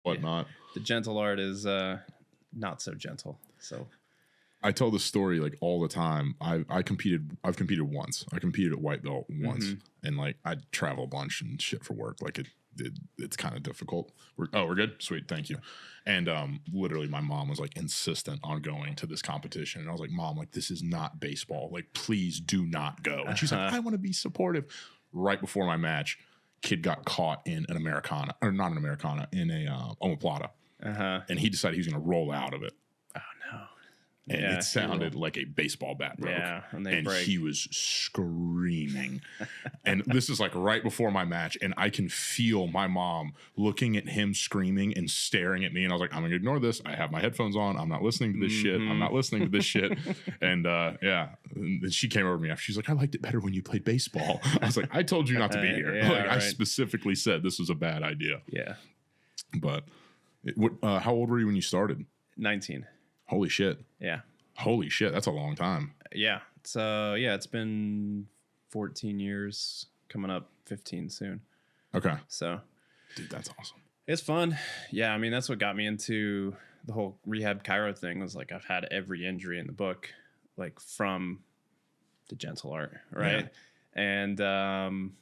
whatnot. The gentle art is not so gentle. So I tell this story like all the time. I've competed once. I competed at white belt once, and like I travel a bunch and shit for work. Like it's kind of difficult. We're good, sweet, thank you. And literally, my mom was like insistent on going to this competition, and I was like, Mom, like this is not baseball. Like please do not go. And she's like, I want to be supportive. Right before my match, kid got caught in an Americana, or not an Americana, in a omoplata, and he decided he was going to roll out of it. Oh no. And it sounded like a baseball bat broke. Yeah, and he was screaming. And this is like right before my match, and I can feel my mom looking at him screaming and staring at me. And I was like, I'm going to ignore this. I have my headphones on. I'm not listening to this shit. I'm not listening to this shit. And yeah, and she came over to me after. She's like, I liked it better when you played baseball. I was like, I told you not to be here. I specifically said this was a bad idea. Yeah. But how old were you when you started? 19. Holy shit. Yeah. Holy shit. That's a long time. Yeah. So, yeah, it's been 14 years, coming up 15 soon. Okay. So, dude, that's awesome. It's fun. Yeah. I mean, that's what got me into the whole rehab chiro thing was like I've had every injury in the book, like from the gentle art. Right. Yeah. And,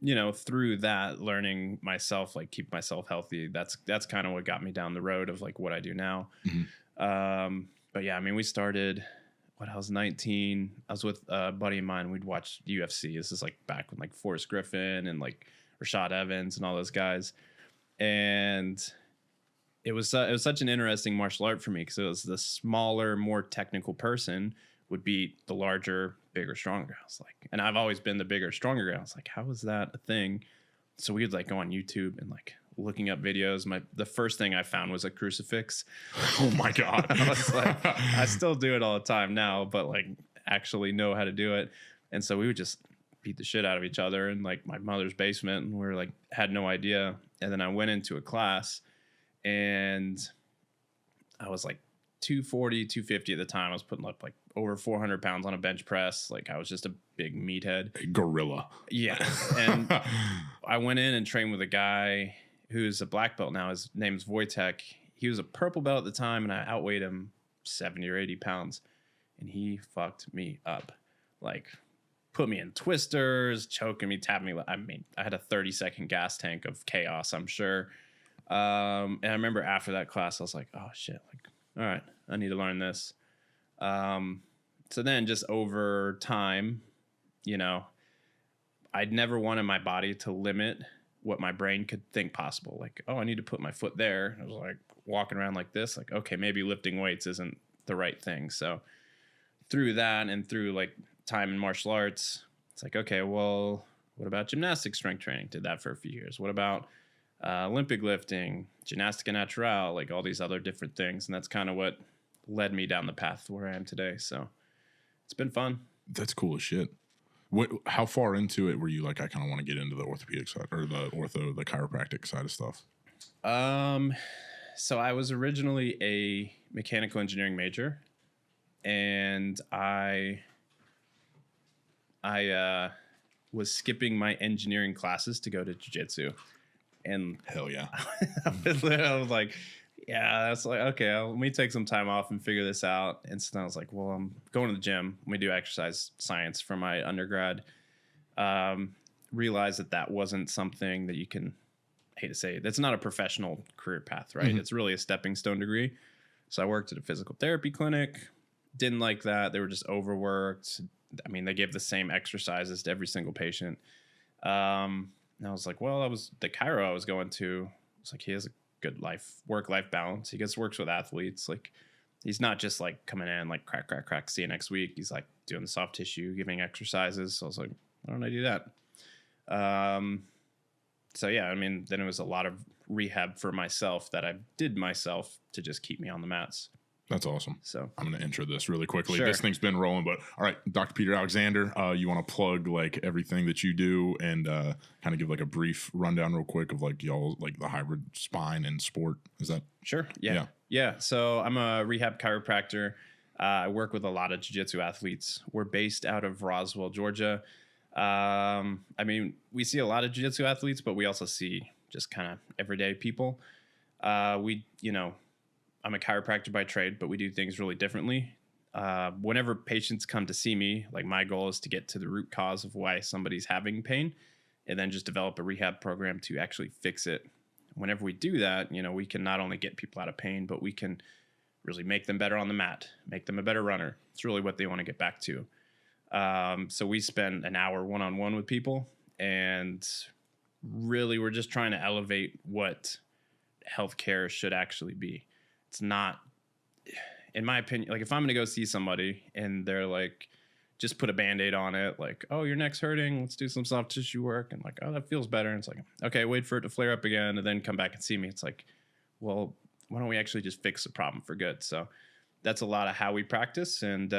you know, through that, learning myself, like keep myself healthy. That's kind of what got me down the road of like what I do now. But yeah, I mean, we started when I was 19. I was with a buddy of mine. We'd watch UFC. This is like back when like Forrest Griffin and like Rashad Evans and all those guys. And it was such an interesting martial art for me because it was the smaller, more technical person would beat the larger, bigger, stronger. I was like, and I've always been the bigger, stronger guy. I was like, how is that a thing? So we would like go on YouTube and like looking up videos. The first thing I found was a crucifix. Oh my God. I was like, I still do it all the time now, but like actually know how to do it. And so we would just beat the shit out of each other in like my mother's basement, and we were like, had no idea. And then I went into a class and I was like 240, 250 at the time. I was putting up like over 400 pounds on a bench press. Like I was just a big meathead. A gorilla. Yeah. And I went in and trained with a guy who's a black belt now. His name's Wojtek. He was a purple belt at the time, and I outweighed him 70 or 80 pounds. And he fucked me up. Like, put me in twisters, choking me, tapping me. I mean, I had a 30-second gas tank of chaos, I'm sure. And I remember after that class, I was like, oh, shit. Like, all right, I need to learn this. So then just over time, you know, I'd never wanted my body to limit what my brain could think possible. Like, oh, I need to put my foot there. I was like walking around like this, like, okay, maybe lifting weights isn't the right thing. So through that and through like time in martial arts, it's like, okay, well, what about gymnastic strength training? Did that for a few years. What about Olympic lifting, gymnastic and natural, like all these other different things. And that's kind of what led me down the path where I am today. So it's been fun. That's cool as shit. How far into it were you like, I kind of want to get into the orthopedic side or the chiropractic side of stuff? So I was originally a mechanical engineering major, and I was skipping my engineering classes to go to jiu-jitsu. And hell yeah. I was like, yeah, that's like, okay, let me take some time off and figure this out. And so I was like, well, I'm going to the gym. Let me do exercise science for my undergrad. Realized that wasn't something that you can, I hate to say it, that's not a professional career path, right? Mm-hmm. It's really a stepping stone degree. So I worked at a physical therapy clinic. Didn't like that. They were just overworked. I mean, they gave the same exercises to every single patient. And I was like, well, the chiro I was going to, it's like, he has a good work-life balance. He works with athletes. Like, he's not just like coming in like crack, see you next week. He's like doing the soft tissue, giving exercises. So I was like, why don't I do that? So yeah, I mean, then it was a lot of rehab for myself that I did myself to just keep me on the mats. That's awesome. So I'm going to intro this really quickly. Sure. This thing's been rolling, but all right, Dr. Peter Alexander, you want to plug like everything that you do and kind of give like a brief rundown real quick of like y'all, like the hybrid spine and sport. Is that? Sure. Yeah. So I'm a rehab chiropractor. I work with a lot of jiu-jitsu athletes. We're based out of Roswell, Georgia. I mean, we see a lot of jiu-jitsu athletes, but we also see just kind of everyday people. I'm a chiropractor by trade, but we do things really differently. Whenever patients come to see me, like my goal is to get to the root cause of why somebody's having pain and then just develop a rehab program to actually fix it. Whenever we do that, we can not only get people out of pain, but we can really make them better on the mat, make them a better runner. It's really what they want to get back to. So we spend an hour one-on-one with people, and really we're just trying to elevate what healthcare should actually be. It's not, in my opinion, like if I'm going to go see somebody and they're like, just put a Band-Aid on it, like, oh, your neck's hurting, let's do some soft tissue work. And like, oh, that feels better. And it's like, okay, wait for it to flare up again and then come back and see me. It's like, well, why don't we actually just fix the problem for good? So that's a lot of how we practice. And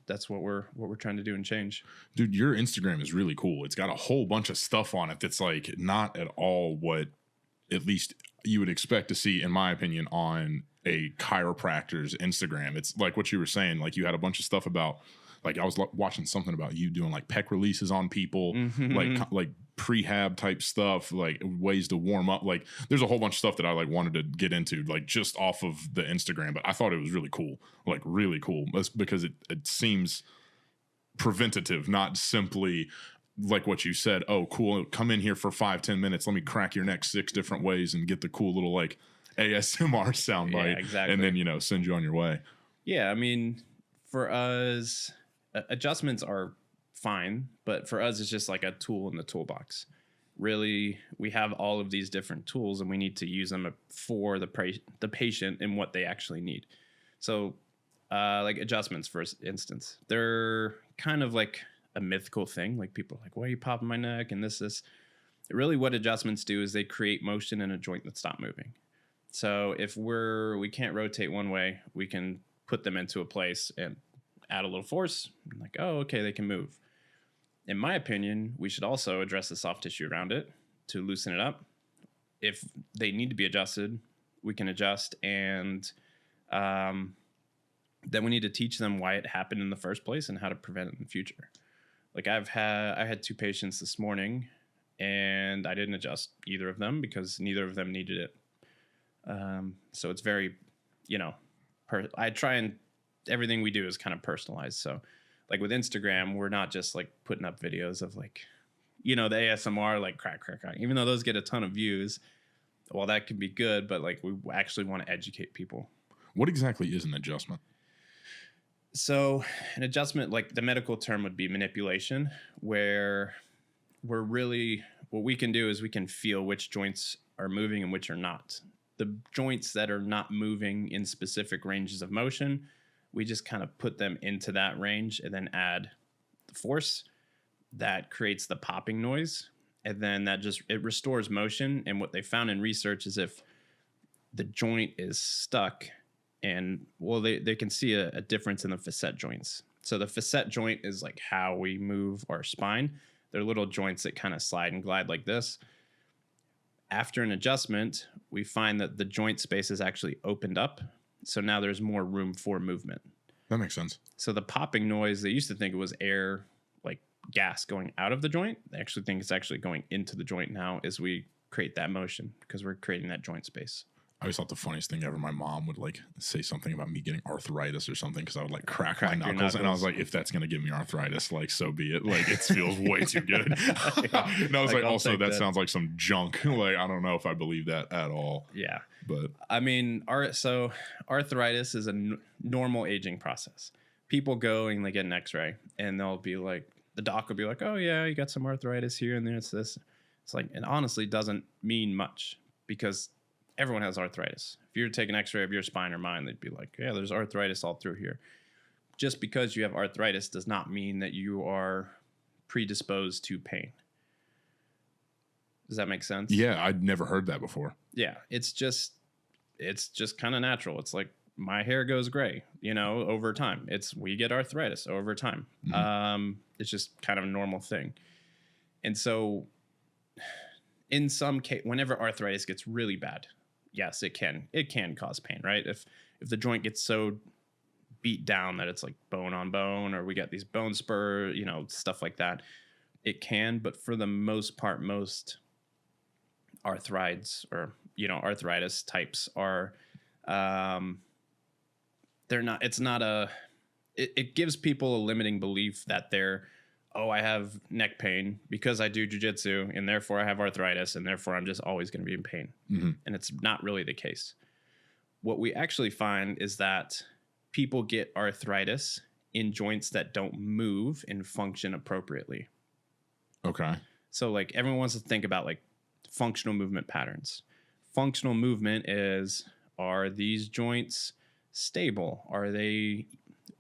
that's what we're trying to do and change. Dude, your Instagram is really cool. It's got a whole bunch of stuff on it that's like not at all what at least you would expect to see, in my opinion, on a chiropractor's Instagram. It's like what you were saying, like you had a bunch of stuff about, like I was watching something about you doing like pec releases on people, like prehab type stuff, like ways to warm up. Like there's a whole bunch of stuff that I like wanted to get into, like just off of the Instagram, but I thought it was really cool, like really cool. That's because it seems preventative, not simply like what you said. Oh, cool. Come in here for 5-10 minutes. Let me crack your neck 6 different ways and get the cool little like ASMR soundbite. Yeah, exactly. And then, send you on your way. Yeah. I mean, for us, adjustments are fine, but for us, it's just like a tool in the toolbox. Really, we have all of these different tools and we need to use them for the patient and what they actually need. So like adjustments, for instance, they're kind of like a mythical thing. Like people are like, why are you popping my neck? And this. Really what adjustments do is they create motion in a joint that stops moving. So if we can't rotate one way, we can put them into a place and add a little force. Like, oh, okay, they can move. In my opinion, we should also address the soft tissue around it to loosen it up. If they need to be adjusted, we can adjust. And then we need to teach them why it happened in the first place and how to prevent it in the future. Like I had 2 patients this morning and I didn't adjust either of them because neither of them needed it. So it's very, I try and everything we do is kind of personalized. So like with Instagram, we're not just like putting up videos of like, the ASMR, like crack, crack, crack, even though those get a ton of views. Well, that can be good, but like we actually want to educate people. What exactly is an adjustment? So an adjustment, like the medical term would be manipulation, where what we can do is we can feel which joints are moving and which are not. The joints that are not moving in specific ranges of motion, we just kind of put them into that range and then add the force that creates the popping noise. And then it restores motion. And what they found in research is if the joint is stuck, and they can see a difference in the facet joints. So the facet joint is like how we move our spine. They're little joints that kind of slide and glide like this. After an adjustment, we find that the joint space is actually opened up. So now there's more room for movement. That makes sense. So the popping noise, they used to think it was air, like gas going out of the joint. They actually think it's actually going into the joint now as we create that motion because we're creating that joint space. I always thought the funniest thing ever, my mom would like say something about me getting arthritis or something because I would like crack my knuckles. And I was like, if that's going to give me arthritis, like so be it. Like it feels way too good. Yeah. And I was like also that sounds like some junk. Like I don't know if I believe that at all. Yeah. But I mean, so arthritis is a normal aging process. People go and they get an x-ray and they'll be like, the doc will be like, oh yeah, you got some arthritis here and there. It's this. It's like, it honestly doesn't mean much because everyone has arthritis. If you were to take an x-ray of your spine or mine, they'd be like, yeah, there's arthritis all through here. Just because you have arthritis does not mean that you are predisposed to pain. Does that make sense? Yeah, I'd never heard that before. Yeah, it's just kind of natural. It's like my hair goes gray, over time. We get arthritis over time. Mm-hmm. It's just kind of a normal thing. And so in some case, whenever arthritis gets really bad, yes, it can cause pain, right? If the joint gets so beat down that it's like bone on bone, or we get these bone spur, stuff like that, it can. But for the most part, most arthritis or arthritis types are, it gives people a limiting belief that I have neck pain because I do jiu-jitsu and therefore I have arthritis and therefore I'm just always going to be in pain. Mm-hmm. And it's not really the case. What we actually find is that people get arthritis in joints that don't move and function appropriately. Okay. So like everyone wants to think about like functional movement patterns. Functional movement are these joints stable? Are the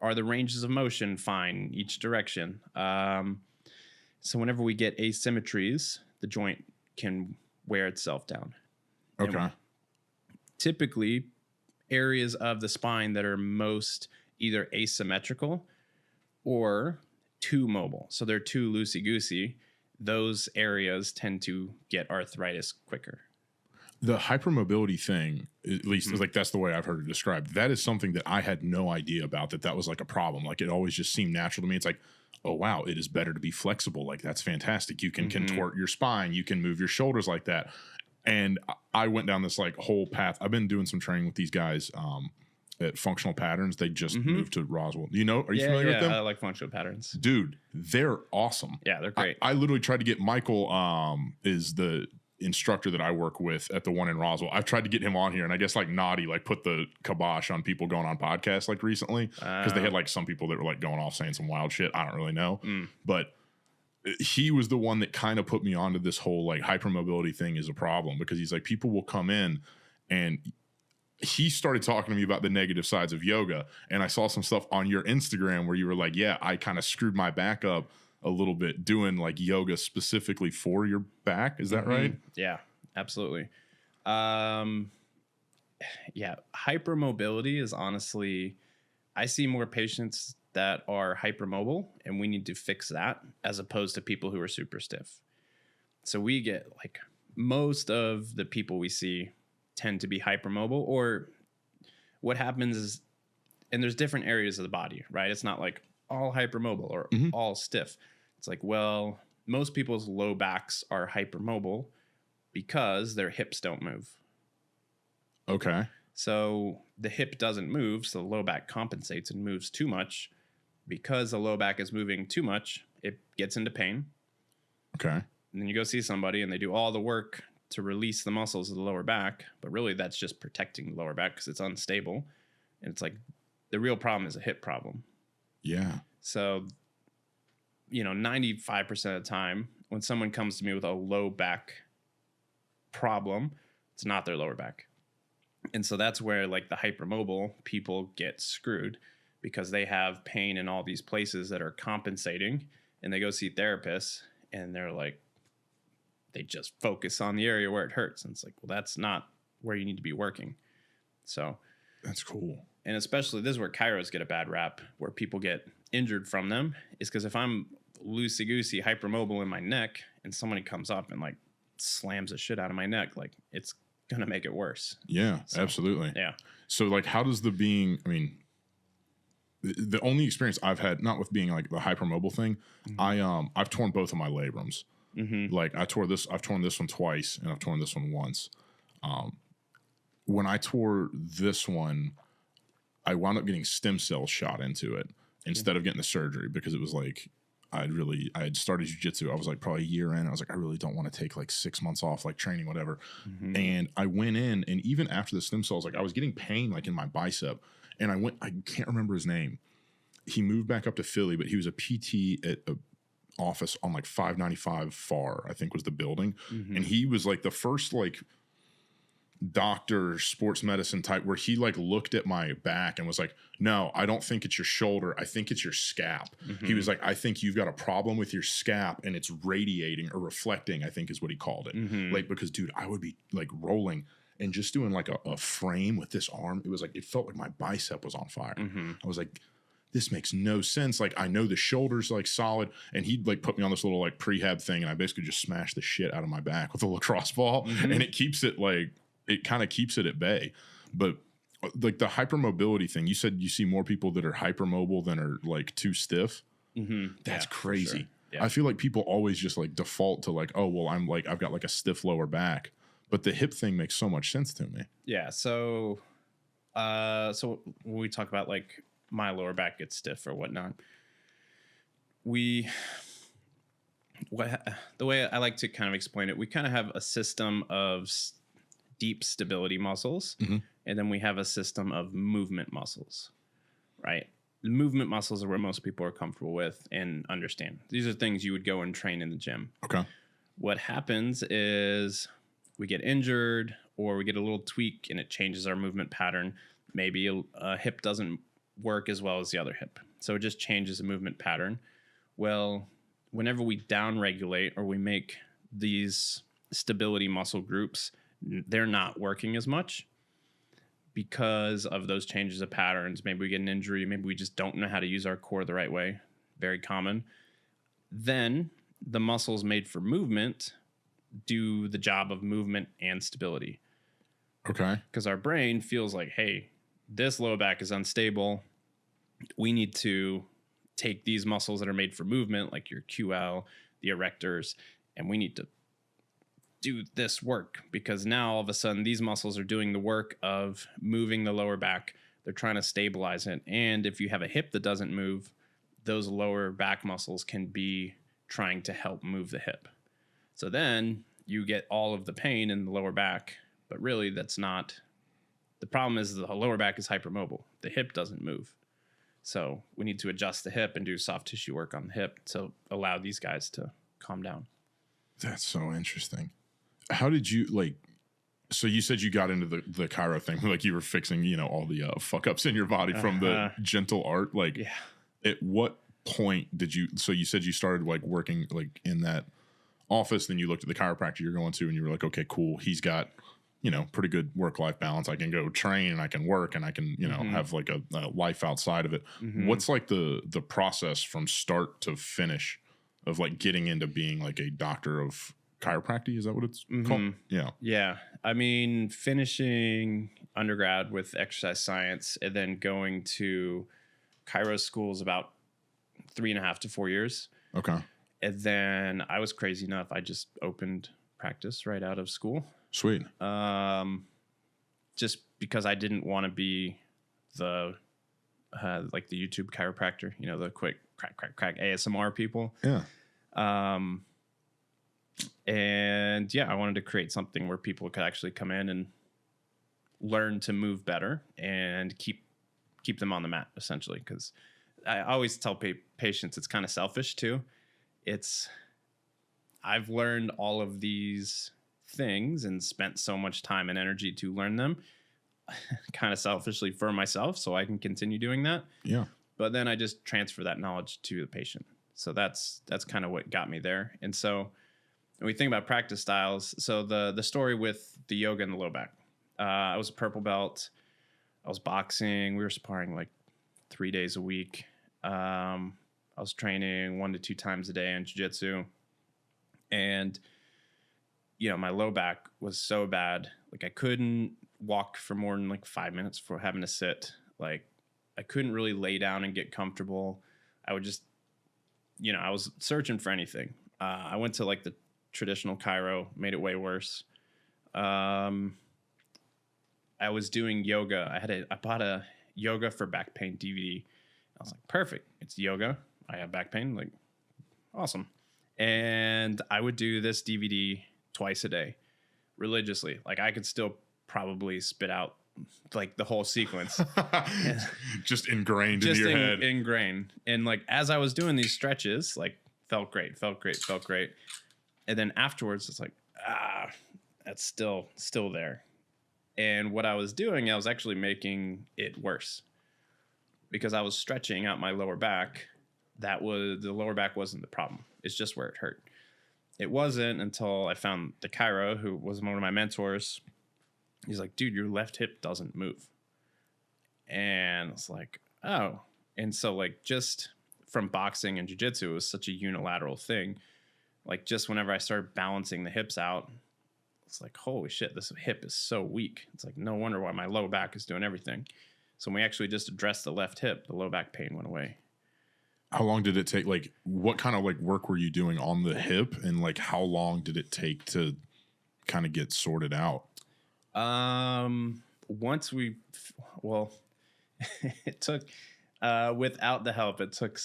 ranges of motion fine each direction? So whenever we get asymmetries, the joint can wear itself down. Okay. And typically, areas of the spine that are most either asymmetrical or too mobile, so they're too loosey-goosey, those areas tend to get arthritis quicker. The hypermobility thing, at least Mm-hmm. like that's the way I've heard it described. That is something that I had no idea about, that was like a problem. Like it always just seemed natural to me. It's like, oh wow, it is better to be flexible. Like that's fantastic. You can contort your spine. You can move your shoulders like that. And I went down this like whole path. I've been doing some training with these guys at Functional Patterns. They just moved to Roswell. Are you familiar with them? I like Functional Patterns. Dude, they're awesome. Yeah, they're great. I literally tried to get Michael, is the instructor that I work with at the one in Roswell. I've tried to get him on here, and I guess like Naughty like put the kibosh on people going on podcasts like recently, because they had like some people that were like going off saying some wild shit. I don't really know, but he was the one that kind of put me onto this whole like hypermobility thing is a problem, because he's like, people will come in, and he started talking to me about the negative sides of yoga. And I saw some stuff on your Instagram where you were like, yeah, I kind of screwed my back up a little bit doing like yoga specifically for your back. Is that right? Yeah, absolutely. Yeah. Hypermobility is honestly, I see more patients that are hypermobile, and we need to fix that, as opposed to people who are super stiff. So we get like most of the people we see tend to be hypermobile, or what happens is, and there's different areas of the body, right? It's not like all hypermobile or all stiff. It's like, well, most people's low backs are hypermobile because their hips don't move. Okay. So the hip doesn't move, so the low back compensates and moves too much. Because the low back is moving too much, it gets into pain. Okay. And then you go see somebody and they do all the work to release the muscles of the lower back, but really that's just protecting the lower back because it's unstable. And it's like the real problem is a hip problem. Yeah. So, 95% of the time when someone comes to me with a low back problem, it's not their lower back. And so that's where like the hypermobile people get screwed, because they have pain in all these places that are compensating, and they go see therapists and they're like, they just focus on the area where it hurts. And it's like, well, that's not where you need to be working. So that's cool. And especially this is where chiros get a bad rap, where people get injured from them, is because if I'm loosey-goosey, hypermobile in my neck, and somebody comes up and like slams the shit out of my neck, like it's going to make it worse. Yeah, so, absolutely. Yeah. So like, how does the only experience I've had, not with being like the hypermobile thing, I've torn both of my labrums. Like I've torn this one twice, and I've torn this one once. When I tore this one, I wound up getting stem cells shot into it instead of getting the surgery, because it was like, I had started jiu-jitsu. I was like probably a year in. I was like, I really don't want to take like 6 months off, like training, whatever. And I went in, and even after the stem cells, like I was getting pain like in my bicep. And I can't remember his name. He moved back up to Philly, but he was a PT at a office on like 595 FAR, I think was the building. And he was like the first like doctor, sports medicine type, where he like looked at my back and was like, no, I don't think it's your shoulder. I think it's your scap. He was like, I think you've got a problem with your scap, and it's radiating or reflecting, I think is what he called it. Like, because dude, I would be like rolling and just doing like a frame with this arm. It was like, it felt like my bicep was on fire. I was like, this makes no sense. Like, I know the shoulder's like solid. And he'd like put me on this little like prehab thing, and I basically just smashed the shit out of my back with a lacrosse ball. And it keeps it like, it kind of keeps it at bay. But like the hypermobility thing, you said you see more people that are hypermobile than are like too stiff. That's crazy. Sure. Yeah. I feel like people always just like default to like, oh, well, I've got like a stiff lower back. But the hip thing makes so much sense to me. Yeah. So when we talk about like my lower back gets stiff or whatnot, the way I like to kind of explain it, we kind of have a system of deep stability muscles, and then we have a system of movement muscles, right? The movement muscles are where most people are comfortable with and understand. These are things you would go and train in the gym. Okay. What happens is we get injured or we get a little tweak and it changes our movement pattern. Maybe a hip doesn't work as well as the other hip, so it just changes the movement pattern. Well, whenever we downregulate or we make these stability muscle groups, they're not working as much because of those changes of patterns. Maybe we get an injury. Maybe we just don't know how to use our core the right way. Very common. Then the muscles made for movement do the job of movement and stability. Okay. Because our brain feels like, hey, this low back is unstable. We need to take these muscles that are made for movement, like your QL, the erectors, and we need to do this work, because now all of a sudden these muscles are doing the work of moving the lower back. They're trying to stabilize it. And if you have a hip that doesn't move, those lower back muscles can be trying to help move the hip. So then you get all of the pain in the lower back, but really that's not. The problem is the lower back is hypermobile. The hip doesn't move. So we need to adjust the hip and do soft tissue work on the hip to allow these guys to calm down. That's so interesting. How did you so you said you got into the chiro thing, like you were fixing, all the fuck ups in your body from the gentle art. Yeah. At what point did you, so you said you started working in that office, then you looked at the chiropractor you're going to and you were like, okay, cool. He's got, pretty good work-life balance. I can go train and I can work and I can, have a life outside of it. What's the process from start to finish of getting into being a doctor of chiropractic? Is that what it's called? Yeah. Yeah. I mean, finishing undergrad with exercise science and then going to chiro schools about 3.5 to 4 years. Okay. And then I was crazy enough. I just opened practice right out of school. Sweet. Just because I didn't want to be the YouTube chiropractor, the quick crack ASMR people. Yeah. And yeah, I wanted to create something where people could actually come in and learn to move better and keep them on the mat, essentially. Because I always tell patients it's kind of selfish too. I've learned all of these things and spent so much time and energy to learn them kind of selfishly for myself so I can continue doing that. Yeah. But then I just transfer that knowledge to the patient. So that's kind of what got me there. And so when we think about practice styles, so the story with the yoga and the low back, I was a purple belt. I was boxing. We were sparring 3 days a week. I was training 1 to 2 times a day in Jiu Jitsu. And, my low back was so bad. I couldn't walk for more than 5 minutes before having to sit. I couldn't really lay down and get comfortable. I would just, I was searching for anything. I went to the traditional chiro, made it way worse. I was doing yoga. I bought a yoga for back pain DVD. I was like, perfect. It's yoga. I have back pain. Awesome. And I would do this DVD twice a day religiously. I could still probably spit out the whole sequence. Just ingrained into your head. Ingrained. And as I was doing these stretches, felt great. And then afterwards, it's that's still there. And what I was doing, I was actually making it worse because I was stretching out my lower back. The lower back wasn't the problem. It's just where it hurt. It wasn't until I found the chiro, who was one of my mentors. He's like, dude, your left hip doesn't move. And it's like, oh. And so just from boxing and jiu-jitsu, it was such a unilateral thing. Just whenever I started balancing the hips out, it's holy shit, this hip is so weak. It's no wonder why my low back is doing everything. So when we actually just addressed the left hip, the low back pain went away. How long did it take? What kind of work were you doing on the hip? And how long did it take to kind of get sorted out? Once it took, without the help, it took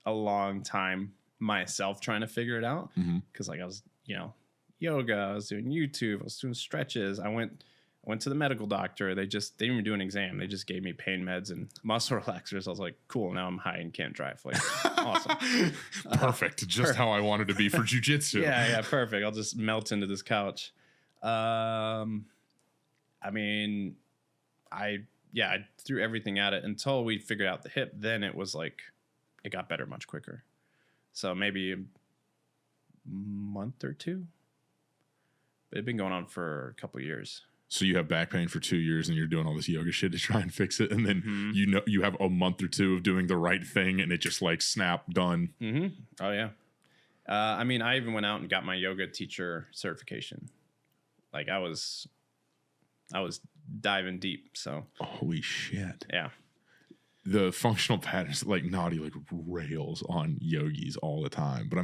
a long time myself trying to figure it out. Cause like I was, yoga, I was doing YouTube, I was doing stretches. I went to the medical doctor. They didn't even do an exam. They just gave me pain meds and muscle relaxers. I was like, cool. Now I'm high and can't drive. Like, awesome. Perfect. Just how I wanted to be for jiu-jitsu. Yeah, perfect. I'll just melt into this couch. I threw everything at it until we figured out the hip. Then it was like, it got better much quicker. So maybe a month or two. But it'd been going on for a couple of years. So you have back pain for 2 years and you're doing all this yoga shit to try and fix it. And then, you have a month or two of doing the right thing and it just like snap done. Oh yeah. I even went out and got my yoga teacher certification. Like I was diving deep. So holy shit. Yeah. The functional patterns, like Naughty, like rails on yogis all the time. But I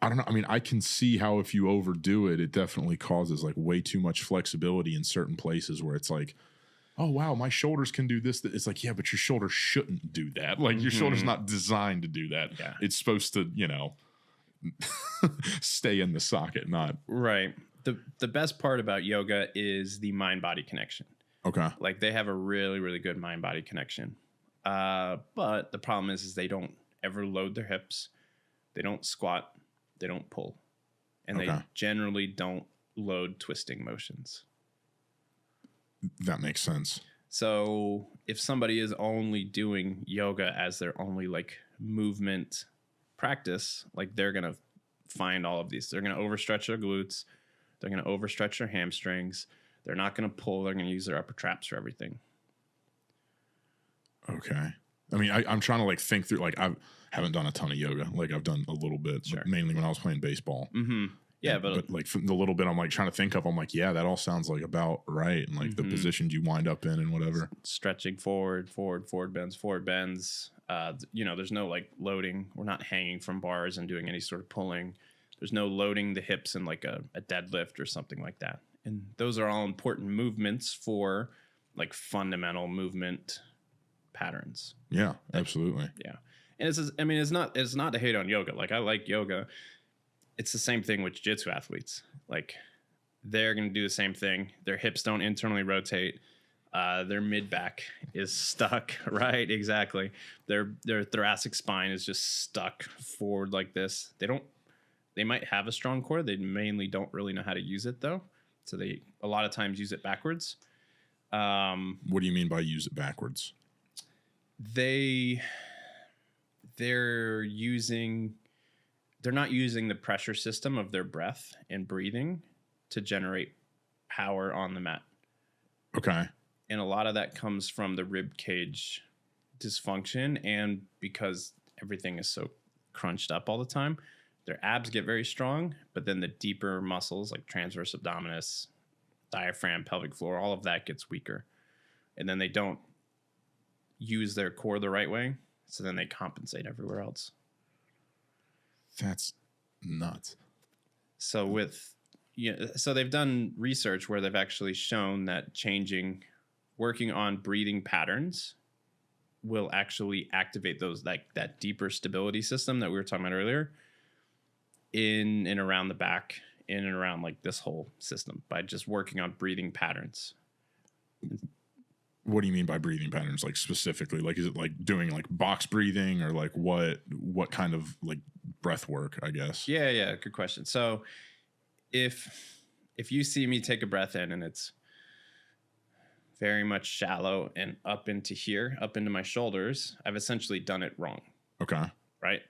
don't know. I can see how if you overdo it, it definitely causes like way too much flexibility in certain places where it's like, oh, wow, my shoulders can do this. It's like, yeah, but your shoulder shouldn't do that. Like your shoulder's not designed to do that. Yeah. It's supposed to, stay in the socket, not. Right. The best part about yoga is the mind-body connection. Okay. Like they have a really, really good mind-body connection. But the problem is they don't ever load their hips. They don't squat. They don't pull. And they generally don't load twisting motions. That makes sense. So if somebody is only doing yoga as their only like movement practice, like they're going to find all of these. They're going to overstretch their glutes. They're going to overstretch their hamstrings. They're not going to pull. They're going to use their upper traps for everything. Okay. I'm trying to like think through, like I haven't done a ton of yoga. Like I've done a little bit, but mainly when I was playing baseball. Yeah. But like the little bit I'm like trying to think of, I'm like, yeah, that all sounds like about right. And like the positions you wind up in and whatever. Stretching forward bends. There's no like loading. We're not hanging from bars and doing any sort of pulling. There's no loading the hips in like a deadlift or something like that. And those are all important movements for like fundamental movement patterns. Yeah, absolutely. Yeah. And it's not to hate on yoga. Like I like yoga. It's the same thing with jiu-jitsu athletes. Like they're going to do the same thing. Their hips don't internally rotate. Their mid back is stuck, right? Exactly. Their thoracic spine is just stuck forward like this. They might have a strong core. They mainly don't really know how to use it though. So they a lot of times use it backwards. What do you mean by use it backwards? They're not using the pressure system of their breath and breathing to generate power on the mat. Okay. And a lot of that comes from the rib cage dysfunction, and because everything is so crunched up all the time, their abs get very strong, but then the deeper muscles like transverse abdominis, diaphragm, pelvic floor, all of that gets weaker. And then they don't use their core the right way, so then they compensate everywhere else. That's nuts. So so they've done research where they've actually shown that working on breathing patterns will actually activate those, like that deeper stability system that we were talking about earlier, in and around the back, in and around like this whole system, by just working on breathing patterns. What do you mean by breathing patterns? Like specifically, like is it like doing like box breathing, or like what kind of like breath work, I guess? Yeah. Good question. So if you see me take a breath in and it's very much shallow and up into here, up into my shoulders, I've essentially done it wrong. Okay. Right.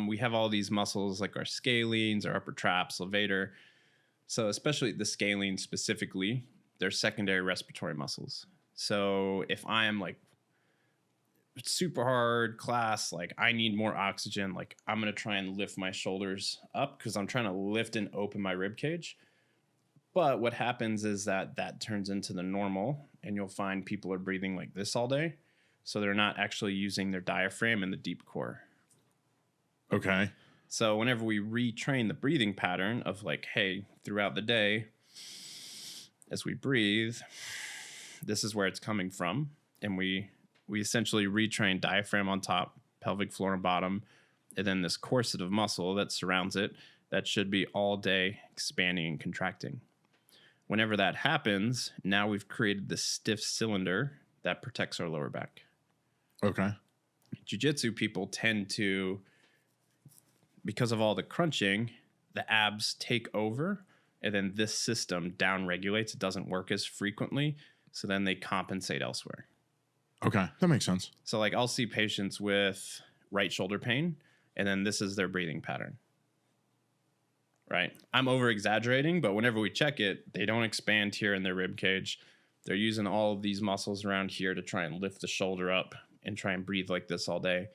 We have all these muscles like our scalenes, our upper traps, levator. So especially the scalene specifically, they're secondary respiratory muscles. So if I am like super hard class, like I need more oxygen, like I'm going to try and lift my shoulders up because I'm trying to lift and open my rib cage. But what happens is that turns into the normal, and you'll find people are breathing like this all day. So they're not actually using their diaphragm and the deep core. Okay. So whenever we retrain the breathing pattern of like, hey, throughout the day, as we breathe, this is where it's coming from. And we essentially retrain diaphragm on top, pelvic floor and bottom, and then this corset of muscle that surrounds it that should be all day expanding and contracting. Whenever that happens, now we've created this stiff cylinder that protects our lower back. Okay. Jiu-jitsu people tend to, because of all the crunching, the abs take over, and then this system down regulates. It doesn't work as frequently, so then they compensate elsewhere. Okay, that makes sense. So like I'll see patients with right shoulder pain, and then this is their breathing pattern. Right? I'm over exaggerating, but whenever we check it, they don't expand here in their rib cage. They're using all of these muscles around here to try and lift the shoulder up and try and breathe like this all day.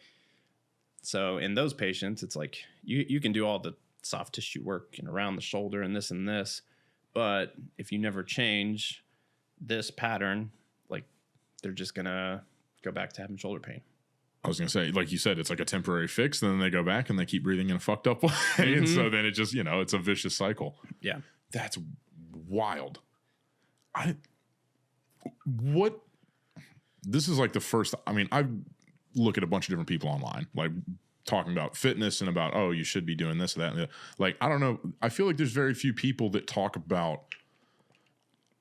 So in those patients, it's like you can do all the soft tissue work and around the shoulder and this, but if you never change this pattern, like they're just gonna go back to having shoulder pain. I was gonna say, like you said, it's like a temporary fix. Then they go back and they keep breathing in a fucked up way, and so then it just it's a vicious cycle. Yeah, that's wild. This is like the first. I mean, I look at a bunch of different people online, like talking about fitness and about, oh, you should be doing this or that. And like, I don't know. I feel like there's very few people that talk about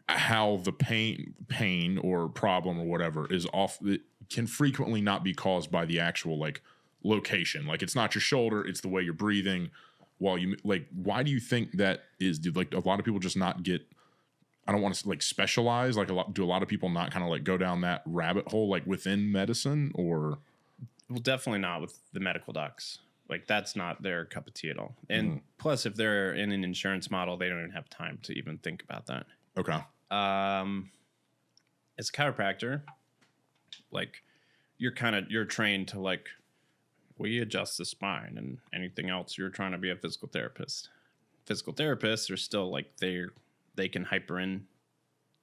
how the pain or problem or whatever is off. It can frequently not be caused by the actual like location. Like it's not your shoulder, it's the way you're breathing while you like. Why do you think that is? Do like a lot of people just not get? I don't want to like specialize. Like do a lot of people not kind of like go down that rabbit hole like within medicine or? Well, definitely not with the medical docs. Like that's not their cup of tea at all. And plus, if they're in an insurance model, they don't even have time to even think about that. Okay. As a chiropractor, like you're trained to like, we adjust the spine and anything else. You're trying to be a physical therapist. Physical therapists are still like they can hyper in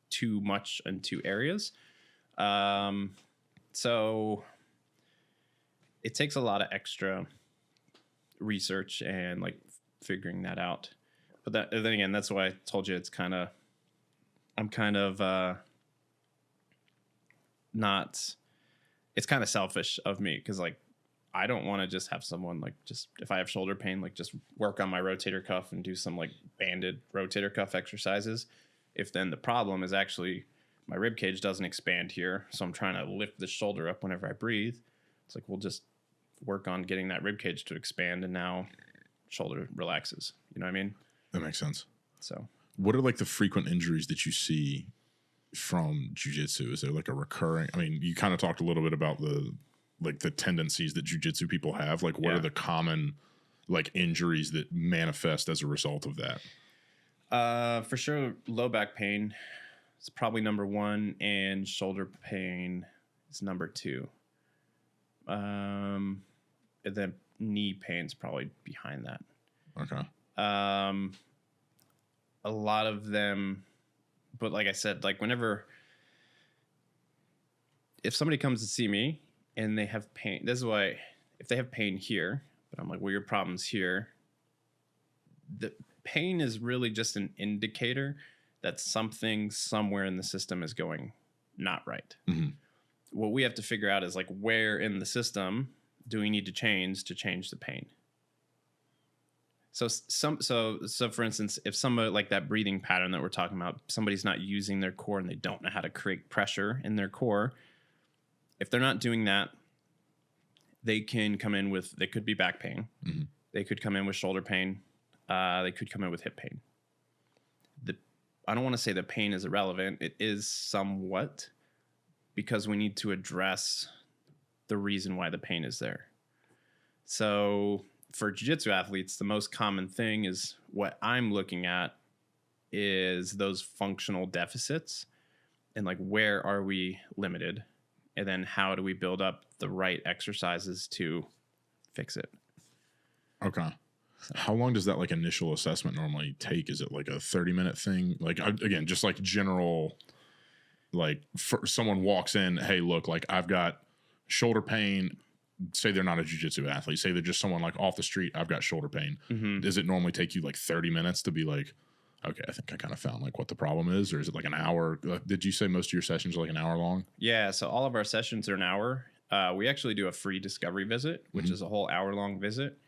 too much into areas. So it takes a lot of extra research and like figuring that out. But then again, that's why I told you I'm kind of not, it's kind of selfish of me because like I don't want to just have someone like just if I have shoulder pain, like just work on my rotator cuff and do some like banded rotator cuff exercises. If then the problem is actually my rib cage doesn't expand here, so I'm trying to lift the shoulder up whenever I breathe. It's like we'll just work on getting that rib cage to expand, and now shoulder relaxes. You know what I mean? That makes sense. So, what are like the frequent injuries that you see from jiu-jitsu? Is there like a recurring? I mean, you kind of talked a little bit about the tendencies that jiu-jitsu people have. Like, what are the common like injuries that manifest as a result of that? For sure, low back pain is probably number one, and shoulder pain is number two. And then knee pain is probably behind that. Okay. A lot of them, but like I said, like if somebody comes to see me and they have pain, this is why, if they have pain here, but I'm like, well, your problem's here. The pain is really just an indicator that something somewhere in the system is going not right. Mm-hmm. What we have to figure out is like, where in the system do we need to change the pain? So for instance, if somebody like that breathing pattern that we're talking about, somebody's not using their core and they don't know how to create pressure in their core. If they're not doing that, they can come in with, they could be back pain. Mm-hmm. They could come in with shoulder pain. They could come in with hip pain. I don't want to say the pain is irrelevant. It is somewhat, because we need to address the reason why the pain is there. So for jiu-jitsu athletes, the most common thing is what I'm looking at is those functional deficits and like, where are we limited? And then how do we build up the right exercises to fix it? Okay. So, how long does that like initial assessment normally take? Is it like a 30-minute thing? Like, again, just like general, like for someone walks in, hey, look, like I've got shoulder pain. say they're not a jiu-jitsu athlete, say they're just someone like off the street, I've got shoulder pain. Does it normally take you like 30 minutes to be like, okay, I think I kind of found like what the problem is? Or is it like an hour? Did you say most of your sessions are like an hour long? Yeah. So all of our sessions are an hour. We actually do a free discovery visit, which is a whole hour long visit.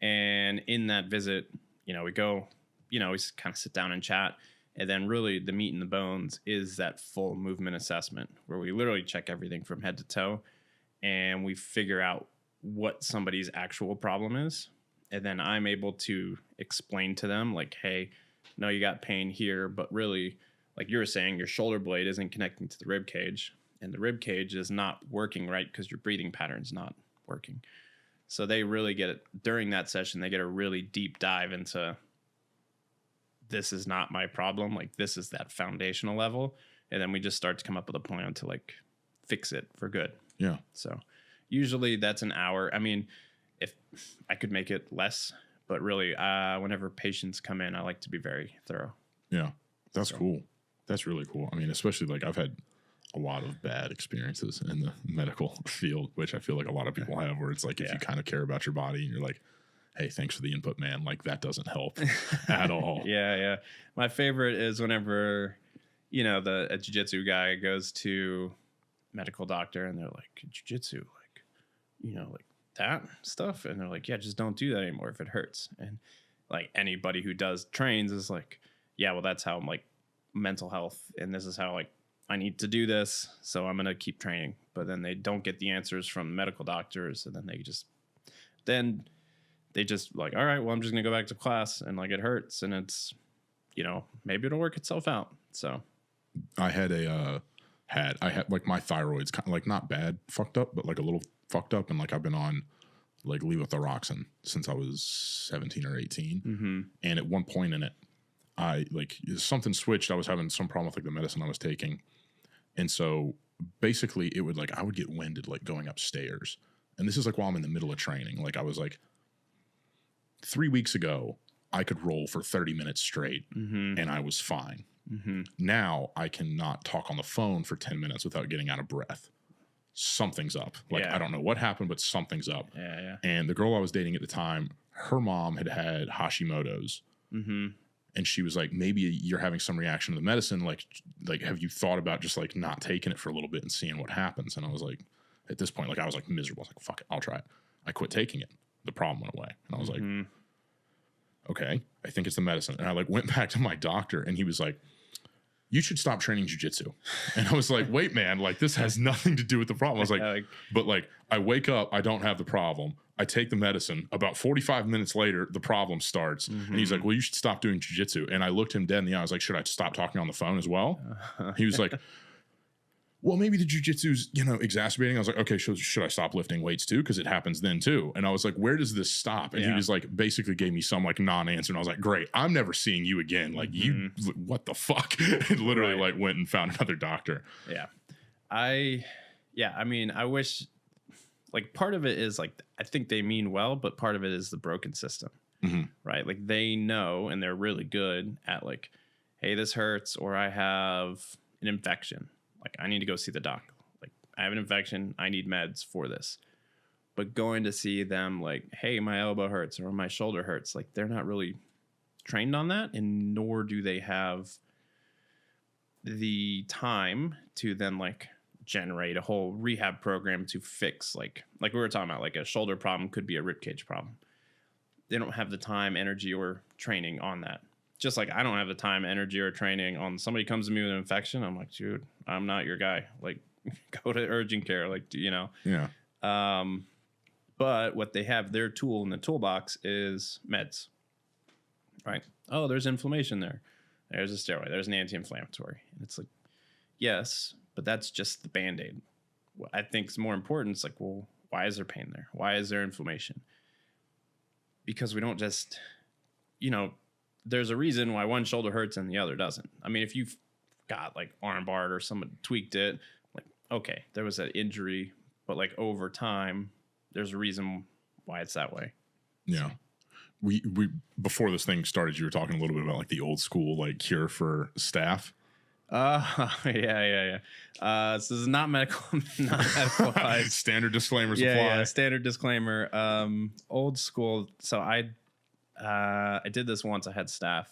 And in that visit, we go, we kind of sit down and chat. And then really the meat and the bones is that full movement assessment where we literally check everything from head to toe and we figure out what somebody's actual problem is. And then I'm able to explain to them like, hey, no, you got pain here, but really, like you were saying, your shoulder blade isn't connecting to the rib cage and the rib cage is not working right because your breathing pattern's not working. So they really get it during that session. They get a really deep dive into this is not my problem. Like this is that foundational level. And then we just start to come up with a plan to like fix it for good. Yeah. So usually that's an hour. I mean, if I could make it less, but really whenever patients come in, I like to be very thorough. Yeah. That's cool. That's really cool. I mean, especially like I've had a lot of bad experiences in the medical field, which I feel like a lot of people have, where it's like, if you kind of care about your body and you're like, hey, thanks for the input, man. Like that doesn't help at all. Yeah. My favorite is whenever, a jiu-jitsu guy goes to medical doctor and they're like, jiu-jitsu, like that stuff. And they're like, yeah, just don't do that anymore if it hurts. And like anybody who trains is like, yeah, well, that's how like mental health. And this is how like I need to do this. So I'm going to keep training. But then they don't get the answers from medical doctors. And then they just like, all right, well, I'm just going to go back to class and like it hurts and it's, maybe it'll work itself out. So I had like my thyroid's kind of like not bad fucked up, but like a little fucked up. And like I've been on like levothyroxine since I was 17 or 18. And at one point in it, I like something switched. I was having some problem with like the medicine I was taking. And so basically it would like, I would get winded like going upstairs. And this is like while I'm in the middle of training. Like I was like, 3 weeks ago, I could roll for 30 minutes straight and I was fine. Now I cannot talk on the phone for 10 minutes without getting out of breath. Something's up. Like, I don't know what happened, but something's up. Yeah. And the girl I was dating at the time, her mom had Hashimoto's. And she was like, maybe you're having some reaction to the medicine. Like, have you thought about just like not taking it for a little bit and seeing what happens? And I was like, at this point, like I was like miserable. I was like, fuck it, I'll try it. I quit taking it. The problem went away. And I was like, okay, I think it's the medicine. And I like went back to my doctor and he was like, you should stop training jiu-jitsu. And I was like, wait, man, like this has nothing to do with the problem. I was like, but like I wake up, I don't have the problem. I take the medicine. About 45 minutes later, the problem starts. And he's like, well, you should stop doing jiu-jitsu. And I looked him dead in the eye. I was like, should I stop talking on the phone as well? He was like, well, maybe the jiu-jitsu's, exacerbating. I was like, okay, should I stop lifting weights too? Because it happens then too. And I was like, where does this stop? And he was like, basically gave me some like non-answer. And I was like, great, I'm never seeing you again. Like what the fuck? And literally like went and found another doctor. Yeah. I mean, I wish like part of it is like, I think they mean well, but part of it is the broken system, right? Like they know, and they're really good at like, hey, this hurts, or I have an infection. Like, I need to go see the doc. Like, I have an infection. I need meds for this. But going to see them like, hey, my elbow hurts or my shoulder hurts. Like, they're not really trained on that. And nor do they have the time to then, like, generate a whole rehab program to fix. Like we were talking about, like, a shoulder problem could be a ribcage problem. They don't have the time, energy, or training on that. Just like I don't have the time, energy, or training on somebody comes to me with an infection. I'm like, dude, I'm not your guy. Like, go to urgent care. Like, Yeah. But what they have, their tool in the toolbox is meds, right? Oh, there's inflammation there. There's a steroid. There's an anti-inflammatory. And it's like, yes, but that's just the Band-Aid. What I think is more important is like, well, why is there pain there? Why is there inflammation? Because we don't just, there's a reason why one shoulder hurts and the other doesn't. I mean, if you've got like arm barred or someone tweaked it, like, okay, there was that injury, but like over time, there's a reason why it's that way. Yeah. So. We before this thing started, you were talking a little bit about like the old school like cure for staph. Yeah. So this is not medical, not medical advice. Standard disclaimer supply. Yeah, standard disclaimer. Old school. So I did this once. I had staph.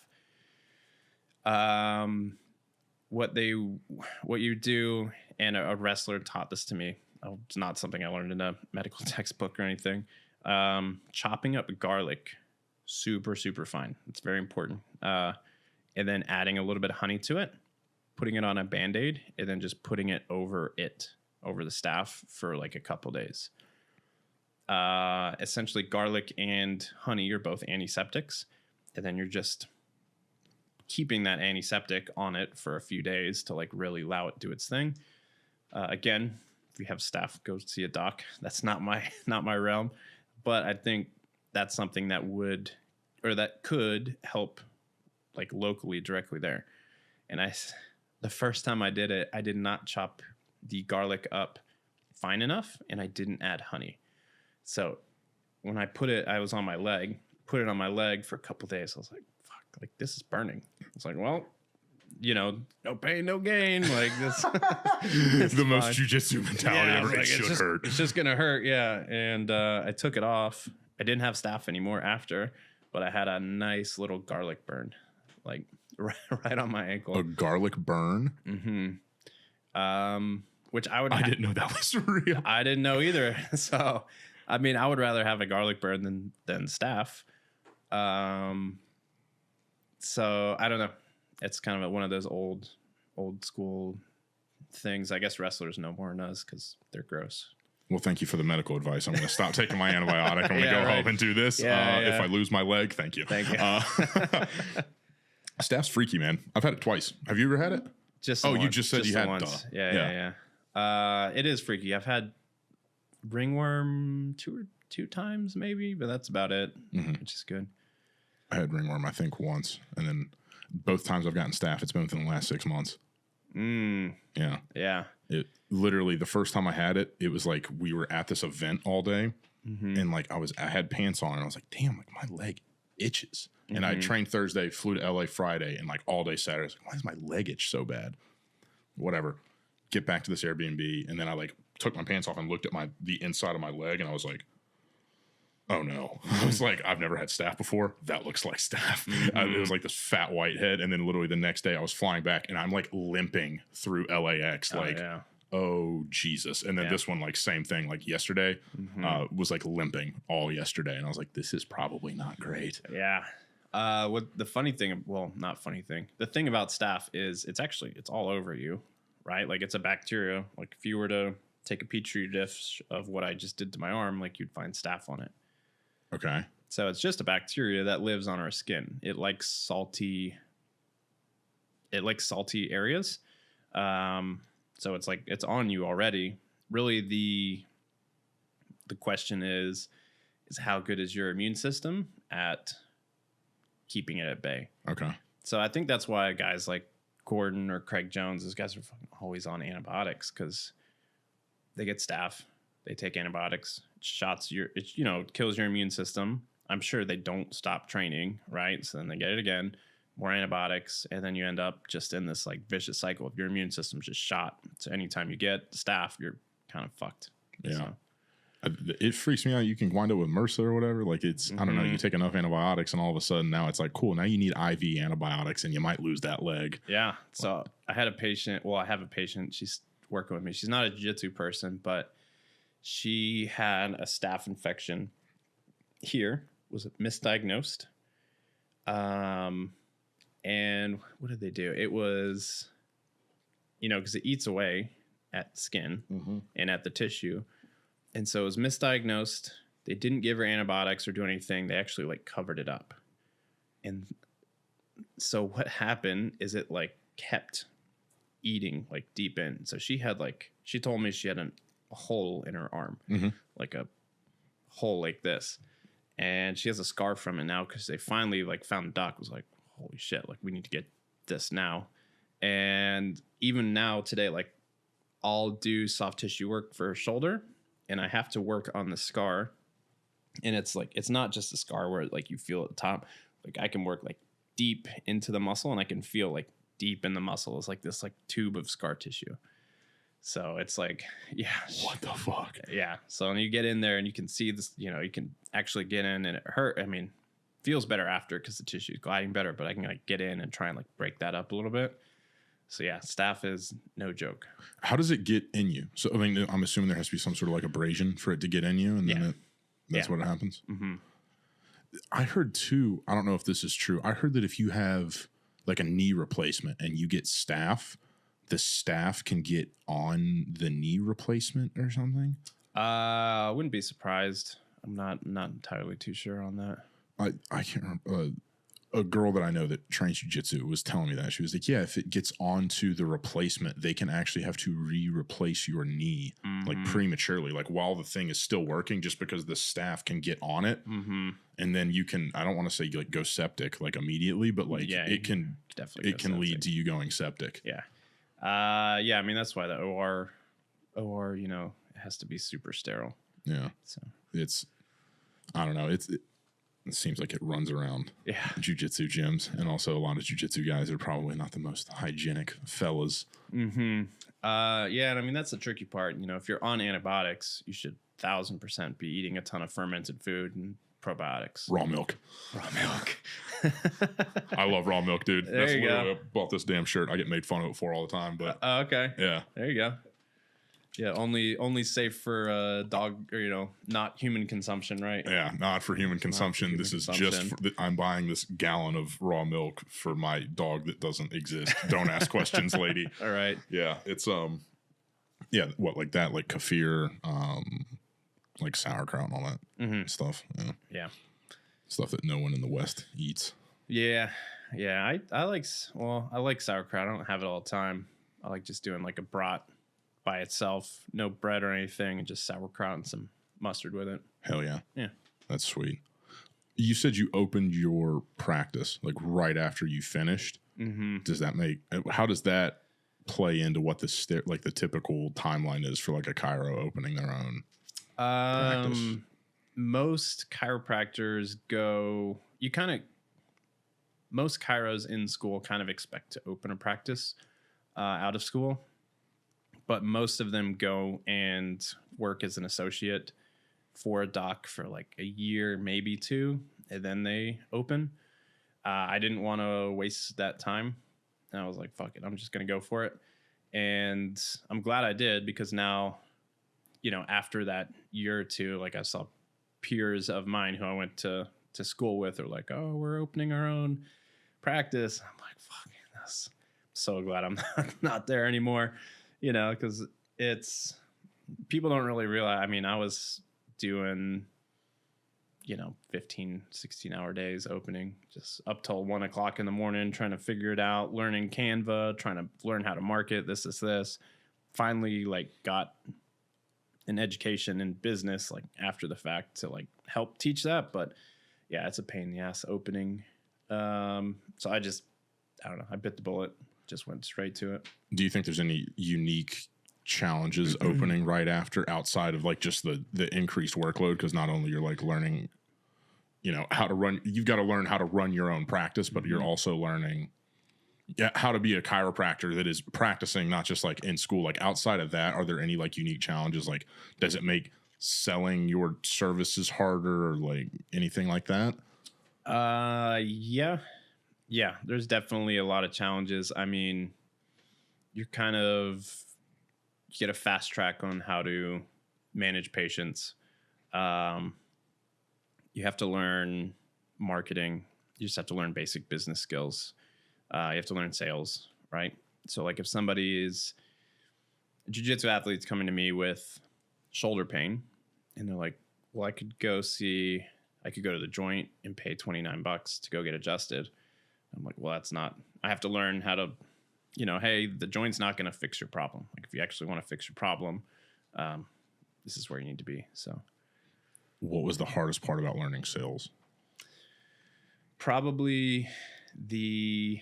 What you do, and a wrestler taught this to me. It's not something I learned in a medical textbook or anything. Chopping up garlic, super, super fine. It's very important. And then adding a little bit of honey to it, putting it on a Band-Aid, and then just putting it over the staph for like a couple days. Essentially, garlic and honey are both antiseptics, and then you're just keeping that antiseptic on it for a few days to like really allow it to do its thing. Again, if you have staph, go see a doc. That's not my realm, but I think that's something that could help like locally directly there. And the first time I did it, I did not chop the garlic up fine enough, and I didn't add honey. So when I was on my leg, put it on my leg for a couple of days. I was like, fuck, like this is burning. It's like, well, no pain, no gain. Like this, it's the most jiu-jitsu mentality ever. Like, it should hurt. It's just gonna hurt, yeah. And I took it off. I didn't have staph anymore after, but I had a nice little garlic burn, like right on my ankle. A garlic burn. Mm-hmm. Which I didn't know that was real. I didn't know either. So, I mean, I would rather have a garlic burn than staph. So I don't know. It's kind of one of those old school things. I guess wrestlers know more than us because they're gross. Well, thank you for the medical advice. I'm going to stop taking my antibiotic. I'm going to go home and do this. If I lose my leg, thank you. Thank you. Staph's freaky, man. I've had it twice. Have you ever had it? Just you just said you had once. Yeah. It is freaky. I've had ringworm two times maybe, but that's about it, which is good. I had ringworm, I think, once, and then both times I've gotten staph, it's been within the last 6 months. Yeah. It literally, the first time I had it, it was like we were at this event all day, and like I had pants on, and I was like, damn, like my leg itches. And I trained Thursday, flew to LA Friday, and like all day Saturday, I was like, why does my leg itch so bad? Whatever. Get back to this Airbnb, and then I like took my pants off and looked at the inside of my leg, and I was like, oh no. I was like, I've never had staph before. That looks like staph. It was like this fat white head. And then literally the next day I was flying back and I'm like limping through LAX. Oh Jesus. And then this one, like same thing, like yesterday, was like limping all yesterday. And I was like, this is probably not great. Yeah. What the funny thing, well, not funny thing. The thing about staph is it's all over you, right? Like it's a bacteria. Like if you were to take a petri dish of what I just did to my arm, like you'd find staph on it. Okay. So it's just a bacteria that lives on our skin. It likes salty areas. So it's like it's on you already. Really the question is how good is your immune system at keeping it at bay? Okay. So I think that's why guys like Gordon or Craig Jones, those guys are always on antibiotics because they get staph. They take antibiotics, it kills your immune system. I'm sure they don't stop training, right? So then they get it again, more antibiotics, and then you end up just in this like vicious cycle of your immune system's just shot. So anytime you get staph, you're kind of fucked. Yeah. So. It freaks me out. You can wind up with MRSA or whatever. Like it's, I don't know, you take enough antibiotics and all of a sudden now it's like, cool, now you need IV antibiotics and you might lose that leg. Yeah. So I have a patient. She's working with me. She's not a jiu-jitsu person, but she had a staph infection here, was it misdiagnosed? And what did they do? It was, because it eats away at skin and at the tissue. And so it was misdiagnosed. They didn't give her antibiotics or do anything. They actually like covered it up. And so what happened is it like kept eating like deep in. So she told me she had a hole in her arm, like a hole like this, and she has a scar from it now because they finally like found the doc was like, holy shit, like we need to get this now. And even now today, like I'll do soft tissue work for shoulder and I have to work on the scar, and it's like it's not just a scar where like you feel at the top. Like I can work like deep into the muscle and I can feel like deep in the muscle. It's like this like tube of scar tissue. So it's like, yeah. What the fuck? Yeah. So when you get in there and you can see this, you know, you can actually get in and it hurt. I mean, feels better after because the tissue is gliding better, but I can like get in and try and like break that up a little bit. So yeah, staph is no joke. How does it get in you? So I mean, I'm assuming there has to be some sort of like abrasion for it to get in you, and then that's what happens. Mm-hmm. I heard too, I don't know if this is true. I heard that if you have like a knee replacement and you get staph, the staph can get on the knee replacement or something. I wouldn't be surprised. I'm not entirely too sure on that. I can't remember. A girl that I know that trains jiu-jitsu was telling me that. She was like, yeah, if it gets onto the replacement, they can actually have to replace your knee like prematurely, like while the thing is still working, just because the staph can get on it. And then you can, I don't want to say like go septic like immediately, but like it can definitely, it can lead to you going septic. Yeah. I mean, that's why the OR, you know, it has to be super sterile. Yeah. So it's, I don't know. It seems like it runs around jiu-jitsu gyms, and also a lot of jiu-jitsu guys are probably not the most hygienic fellas. And I mean, that's the tricky part. You know, if you're on antibiotics, you should 1,000% be eating a ton of fermented food and probiotics. Raw milk. I love raw milk, dude. That's literally, I bought this damn shirt. I get made fun of it for all the time, but okay. Yeah. There you go. Yeah, only safe for dog, or you know, not human consumption, right? Yeah, not for human consumption. This is just I'm buying this gallon of raw milk for my dog that doesn't exist. Don't ask questions, lady. All right. Yeah, it's what like that, like kefir, like sauerkraut and all that stuff. Yeah, stuff that no one in the West eats. Yeah. I like sauerkraut. I don't have it all the time. I like just doing like a brat by itself, no bread or anything, and just sauerkraut and some mustard with it. Hell yeah. Yeah. That's sweet. You said you opened your practice like right after you finished. How does that play into what the typical timeline is for like a chiro opening their own practice? Most chiropractors most chiros in school kind of expect to open a practice out of school. But most of them go and work as an associate for a doc for like a year, maybe 2, and then they open. I didn't want to waste that time. And I was like, fuck it, I'm just going to go for it. And I'm glad I did, because now, you know, after that year or 2, like I saw peers of mine who I went to school with are like, oh, we're opening our own practice. I'm like, fuck, I'm so glad I'm not there anymore. You know, because people don't really realize. I mean, I was doing, you know, 15, 16-hour days opening, just up till 1 o'clock in the morning, trying to figure it out, learning Canva, trying to learn how to market this. Finally, like, got an education in business, like, after the fact to, like, help teach that. But, yeah, it's a pain in the ass opening. So I don't know. I bit the bullet. Just went straight to it. Do you think there's any unique challenges opening right after, outside of like just the increased workload? Because not only you're like learning, you know, you've got to learn how to run your own practice, but you're also learning how to be a chiropractor that is practicing, not just like in school. Like outside of that, are there any like unique challenges? Like, does it make selling your services harder or like anything like that? Yeah, there's definitely a lot of challenges. I mean, you get a fast track on how to manage patients. You have to learn marketing. You just have to learn basic business skills. You have to learn sales, right? So like if somebody is a jiu-jitsu athlete's coming to me with shoulder pain and they're like, well, I could go to the joint and pay $29 to go get adjusted. I'm like, well, I have to learn how to, you know, hey, the joint's not going to fix your problem. Like if you actually want to fix your problem, this is where you need to be. So what was the hardest part about learning sales? Probably the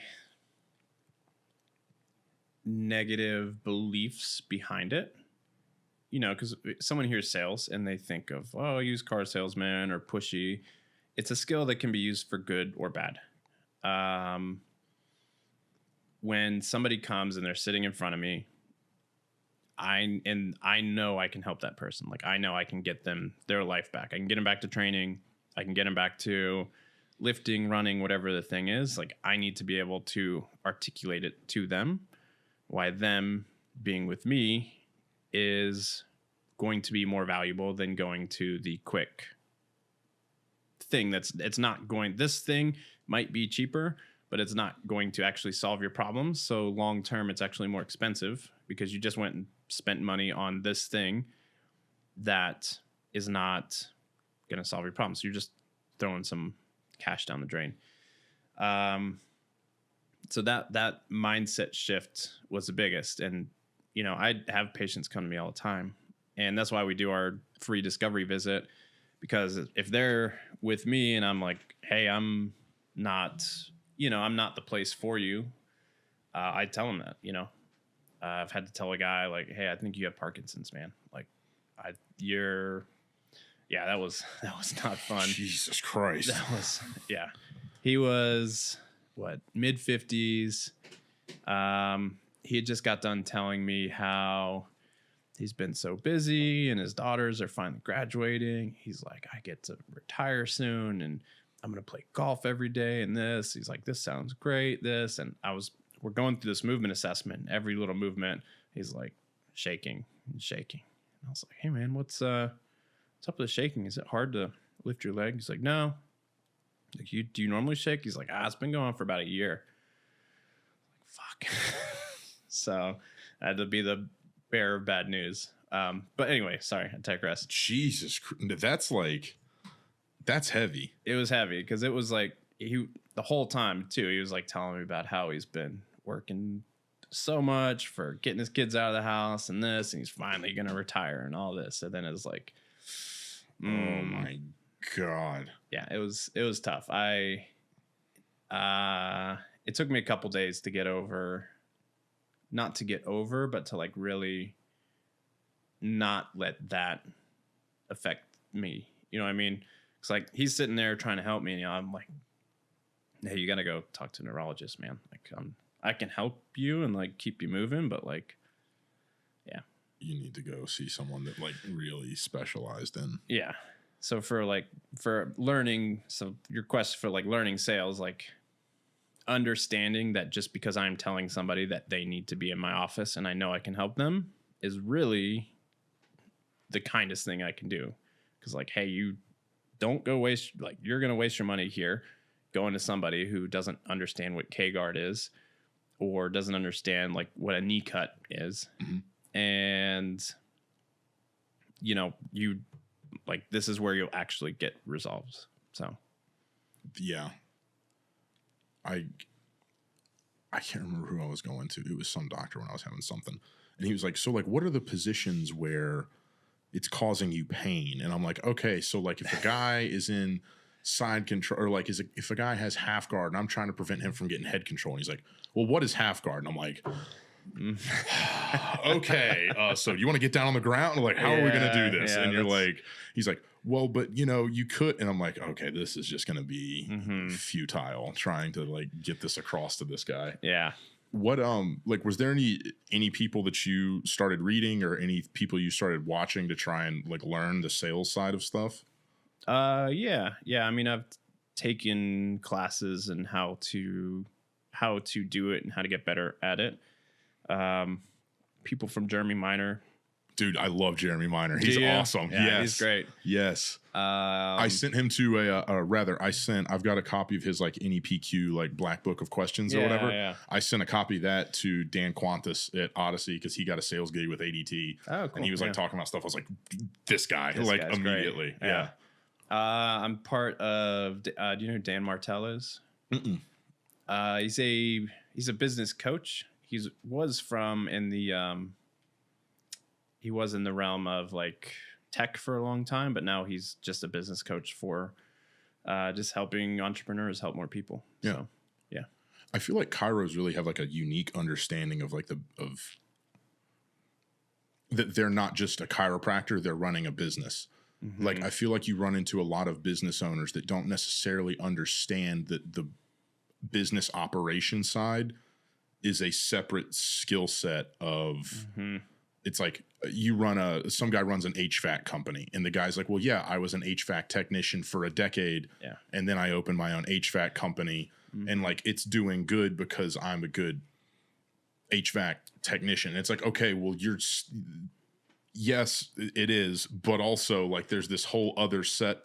negative beliefs behind it. You know, because someone hears sales and they think of, oh, used car salesman or pushy. It's a skill that can be used for good or bad. when somebody comes and they're sitting in front of me, I know I can help that person. Like, I know I can get them their life back. I can get them back to training. I can get them back to lifting, running, whatever the thing is. Like, I need to be able to articulate it to them why them being with me is going to be more valuable than going to the quick thing. This thing might be cheaper, but it's not going to actually solve your problems. So long term, it's actually more expensive because you just went and spent money on this thing that is not going to solve your problems. So you're just throwing some cash down the drain. So that mindset shift was the biggest. And, you know, I have patients come to me all the time. And that's why we do our free discovery visit, because if they're with me and I'm like, hey, I'm not the place for you. I tell them that, you know, I've had to tell a guy like, hey, I think you have Parkinson's, man. Like that was not fun. Jesus Christ. He was mid-50s. He had just got done telling me how he's been so busy and his daughters are finally graduating. He's like, I get to retire soon and I'm going to play golf every day and this. He's like, this sounds great, this. And we're going through this movement assessment. Every little movement, he's like shaking and shaking. And I was like, hey, man, what's up with the shaking? Is it hard to lift your leg? He's like, no. Like, do you normally shake? He's like, it's been going on for about a year. Like, fuck. So I had to be the bearer of bad news. But anyway, sorry, I digress. Jesus, that's heavy. It was heavy because it was like the whole time too. He was like telling me about how he's been working so much for getting his kids out of the house and this, and he's finally gonna retire and all this. And then it's like, oh my God. Yeah, it was tough. It took me a couple days to get over, not to get over, but to like really not let that affect me. You know what I mean? It's like he's sitting there trying to help me, and I'm like, hey, you gotta go talk to a neurologist, man. Like, I can help you and like keep you moving, but like, yeah, you need to go see someone that like really specialized in. Yeah. So for learning, so your quest for like learning sales, like understanding that just because I'm telling somebody that they need to be in my office and I know I can help them is really the kindest thing I can do. Cause like, hey, you don't go waste, like you're going to waste your money here going to somebody who doesn't understand what K-guard is or doesn't understand like what a knee cut is. Mm-hmm. And you know, like, this is where you'll actually get results. So, yeah, I can't remember who I was going to. It was some doctor when I was having something, and he was like, "So, like, what are the positions where it's causing you pain?" And I'm like, "Okay, so like, if a guy is in side control, or like, if a guy has half guard, and I'm trying to prevent him from getting head control, and he's like, well, what is half guard?" And I'm like, okay, so you want to get down on the ground? Like, how are we going to do this? And you're like, he's like, well, but you know, you could. And I'm like, okay, this is just going to be futile trying to like get this across to this guy. Yeah. What, like, was there any people that you started reading or any people you started watching to try and like learn the sales side of stuff? Yeah. I mean, I've taken classes and how to do it and how to get better at it. People from Jeremy Minor. Dude, I love Jeremy Minor. He's awesome. Yeah, yes. He's great. Yes. I sent him to I've got a copy of his like NEPQ, like Black Book of Questions or whatever. Yeah. I sent a copy of that to Dan Quantas at Odyssey because he got a sales gig with ADT. Oh, cool. And he was like talking about stuff. I was like, this guy, like immediately. Great. Yeah. I'm part of, do you know who Dan Martell is? Mm-mm. He's a business coach. He was in the realm of like tech for a long time, but now he's just a business coach for just helping entrepreneurs help more people. Yeah. So, yeah. I feel like chiros really have like a unique understanding of like that they're not just a chiropractor, they're running a business. Mm-hmm. Like, I feel like you run into a lot of business owners that don't necessarily understand the business operation side is a separate skill set of. Mm-hmm. It's like some guy runs an HVAC company, and the guy's like, well, yeah, I was an HVAC technician for a decade, and then I opened my own HVAC company, and like it's doing good because I'm a good HVAC technician. It's like, okay, well, yes, it is, but also like there's this whole other set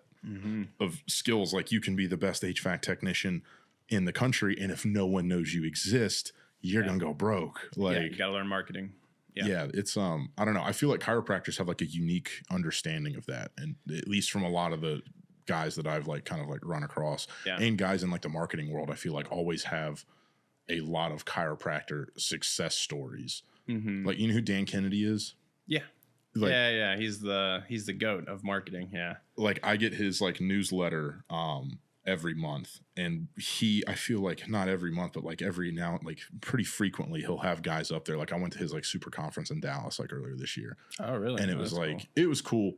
of skills. Like you can be the best HVAC technician in the country, and if no one knows you exist, you're gonna go broke. Like you gotta learn marketing. Yeah, it's I don't know. I feel like chiropractors have like a unique understanding of that, and at least from a lot of the guys that I've like kind of like run across, and guys in like the marketing world, I feel like always have a lot of chiropractor success stories. Like, you know who Dan Kennedy is? Yeah. Like, yeah. He's the GOAT of marketing. Yeah. Like I get his like newsletter every month, and I feel like not every month, but like every now, like pretty frequently, he'll have guys up there. Like I went to his like super conference in Dallas like earlier this year. Oh, really? And it was like cool. It was cool.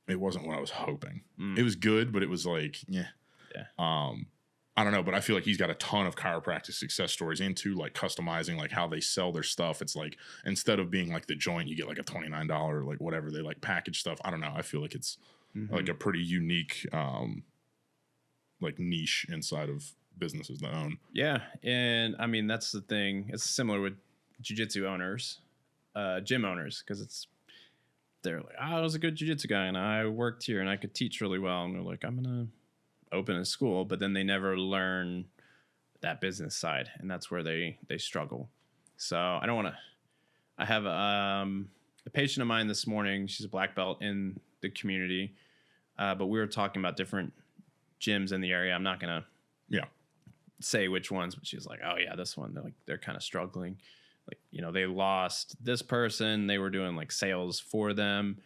It wasn't what I was hoping. It was good, but it was like, yeah. I don't know, but I feel like he's got a ton of chiropractic success stories into like customizing like how they sell their stuff. It's like instead of being like the joint, you get like a $29 like whatever they like package stuff. I don't know. I feel like it's like a pretty unique like niche inside of businesses that own. Yeah, and I mean that's the thing. It's similar with jiu-jitsu owners, gym owners, because they're like, I was a good jiu-jitsu guy and I worked here and I could teach really well, and they're like, I'm gonna open a school, but then they never learn that business side, and that's where they struggle. So I have a patient of mine this morning. She's a black belt in the community, but we were talking about different gyms in the area. I'm not gonna say which ones, but she's like, oh yeah, this one, they're kind of struggling. Like, you know, they lost this person, they were doing like sales for them,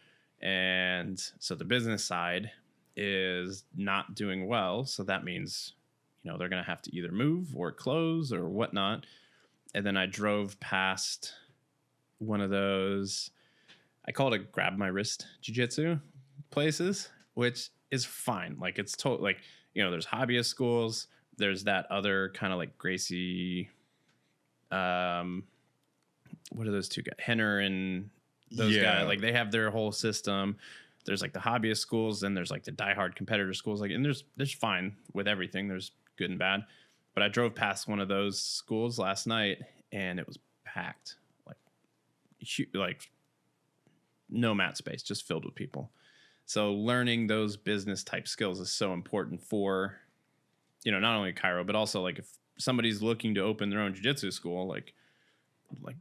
and so the business side is not doing well. So that means, you know, they're going to have to either move or close or whatnot. And then I drove past one of those, I call it a grab my wrist jiu-jitsu places, which is fine. Like it's like, you know, there's hobbyist schools. There's that other kind of like Gracie, what are those two guys? Henner and those guys. Like they have their whole system. There's like the hobbyist schools, and there's like the diehard competitor schools. Like, and there's fine with everything. There's good and bad. But I drove past one of those schools last night, and it was packed, like no mat space, just filled with people. So learning those business type skills is so important for, you know, not only chiro, but also like if somebody's looking to open their own jiu-jitsu school, like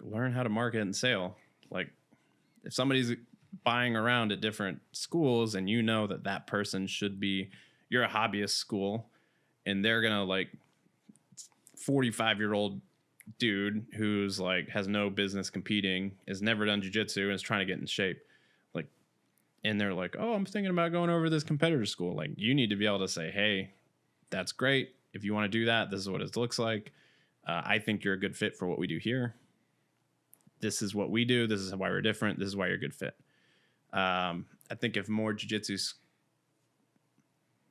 learn how to market and sell. Like if somebody's buying around at different schools and you know that person should be, you're a hobbyist school and they're gonna like 45-year-old dude who's like has no business competing, has never done jiu-jitsu and is trying to get in shape, like, and they're like, oh, I'm thinking about going over to this competitor school. Like you need to be able to say, hey, that's great, if you want to do that, this is what it looks like. I think you're a good fit for what we do here. This is what we do, this is why we're different, this is why you're a good fit. I think if more jiu-jitsu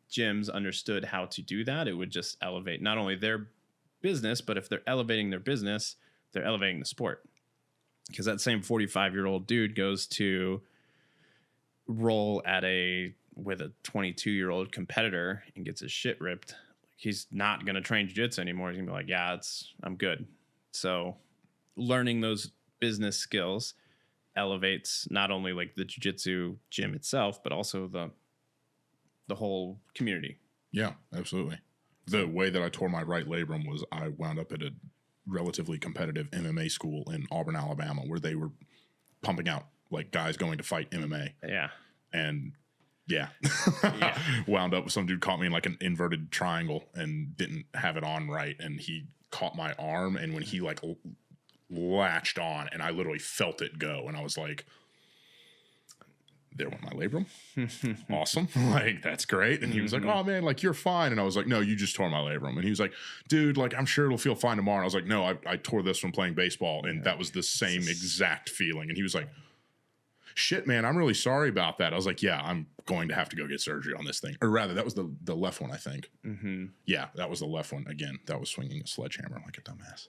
gyms understood how to do that, it would just elevate not only their business, but if they're elevating their business, they're elevating the sport. Because that same 45-year-old dude goes to roll with a 22-year-old competitor and gets his shit ripped. He's not going to train jiu-jitsu anymore. He's going to be like, yeah, I'm good. So learning those business skills elevates not only like the jiu-jitsu gym itself, but also the whole community. Yeah, absolutely. The way that I tore my right labrum was I wound up at a relatively competitive MMA school in Auburn, Alabama, where they were pumping out like guys going to fight MMA. Yeah. And wound up with some dude caught me in like an inverted triangle and didn't have it on right. And he caught my arm. And when he like latched on and I literally felt it go, and I was like, there went my labrum. Awesome. Like, that's great. And he was like, oh man, like you're fine. And I was like, no, you just tore my labrum. And he was like, dude, like I'm sure it'll feel fine tomorrow. And I was like, no, I tore this from playing baseball. And that was the same exact feeling. And he was like, shit, man, I'm really sorry about that. I was like, yeah, I'm going to have to go get surgery on this thing. Or rather, that was the left one, I think. Mm-hmm. Yeah, that was the left one. Again, that was swinging a sledgehammer like a dumbass.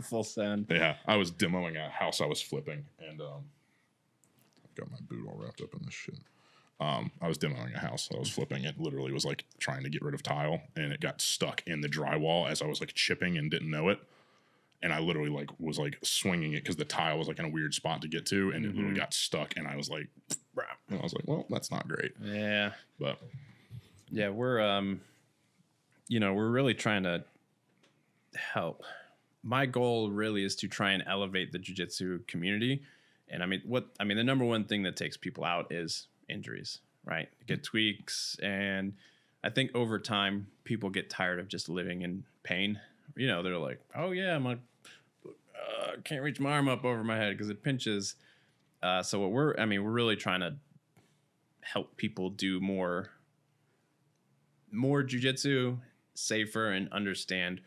Full send. Yeah, I was demoing a house I was flipping, and got my boot all wrapped up in this shit. I was demoing a house that I was flipping. It literally was like trying to get rid of tile, and it got stuck in the drywall as I was like chipping and didn't know it. And I literally like was like swinging it because the tile was like in a weird spot to get to, and it literally got stuck. And I was like, and I was like, well, that's not great. Yeah, but yeah, we're we're really trying to help. My goal really is to try and elevate the jiu-jitsu community. And the number one thing that takes people out is injuries, right? Get tweaks. And I think over time, people get tired of just living in pain. They're like, oh yeah, I'm like, can't reach my arm up over my head because it pinches. So what we're really trying to help people do more jiu-jitsu, safer, and understand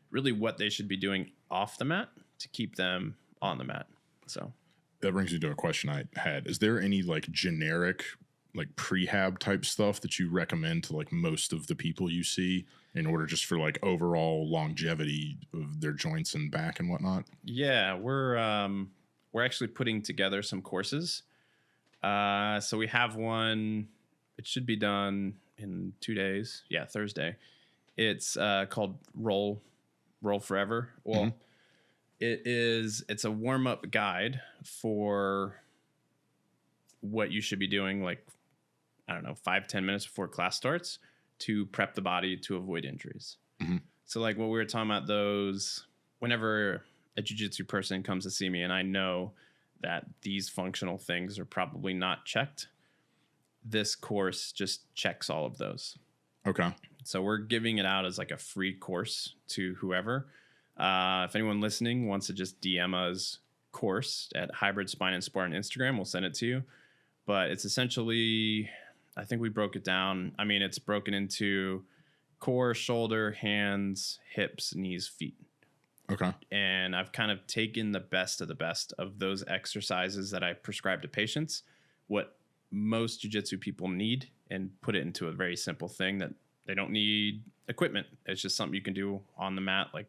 really what they should be doing off the mat to keep them on the mat. So that brings me to a question I had. Is there any like generic like prehab type stuff that you recommend to like most of the people you see in order just for like overall longevity of their joints and back and whatnot? Yeah, we're actually putting together some courses. So we have one. It should be done in 2 days. Yeah, Thursday. It's called Roll Forever. Well, it's a warm-up guide for what you should be doing, like, I don't know, 5-10 minutes before class starts to prep the body to avoid injuries. So like what we were talking about, those, whenever a jiu-jitsu person comes to see me and I know that these functional things are probably not checked, this course just checks all of those. Okay. So we're giving it out as like a free course to whoever. If anyone listening wants to just DM us course at Hybrid Spine and Sport on Instagram, we'll send it to you. But it's essentially, I think we broke it down. I mean, it's broken into core, shoulder, hands, hips, knees, feet. Okay. And I've kind of taken the best of those exercises that I prescribe to patients, what most jiu-jitsu people need, and put it into a very simple thing that they don't need equipment. It's just something you can do on the mat, like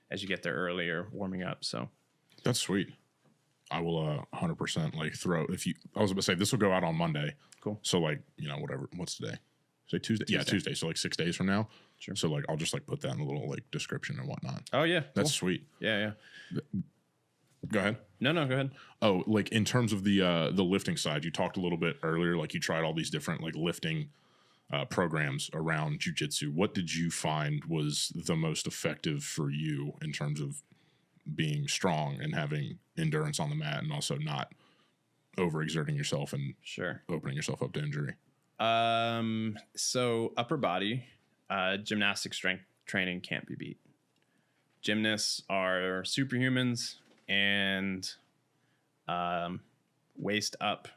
as you get there early or warming up. So that's sweet. I will 100% like throw, I was about to say this will go out on Monday. Cool. So like, whatever, what's today? Say Tuesday? Yeah, Tuesday. So like 6 days from now. Sure. So like, I'll just like put that in a little like description and whatnot. Oh yeah. That's cool. Sweet. Yeah. Go ahead. No, go ahead. Oh, like in terms of the lifting side, you talked a little bit earlier, like you tried all these different like lifting programs around jiu-jitsu. What did you find was the most effective for you in terms of being strong and having endurance on the mat and also not overexerting yourself and opening yourself up to injury? So upper body, gymnastic strength training can't be beat. Gymnasts are superhumans, and waist up,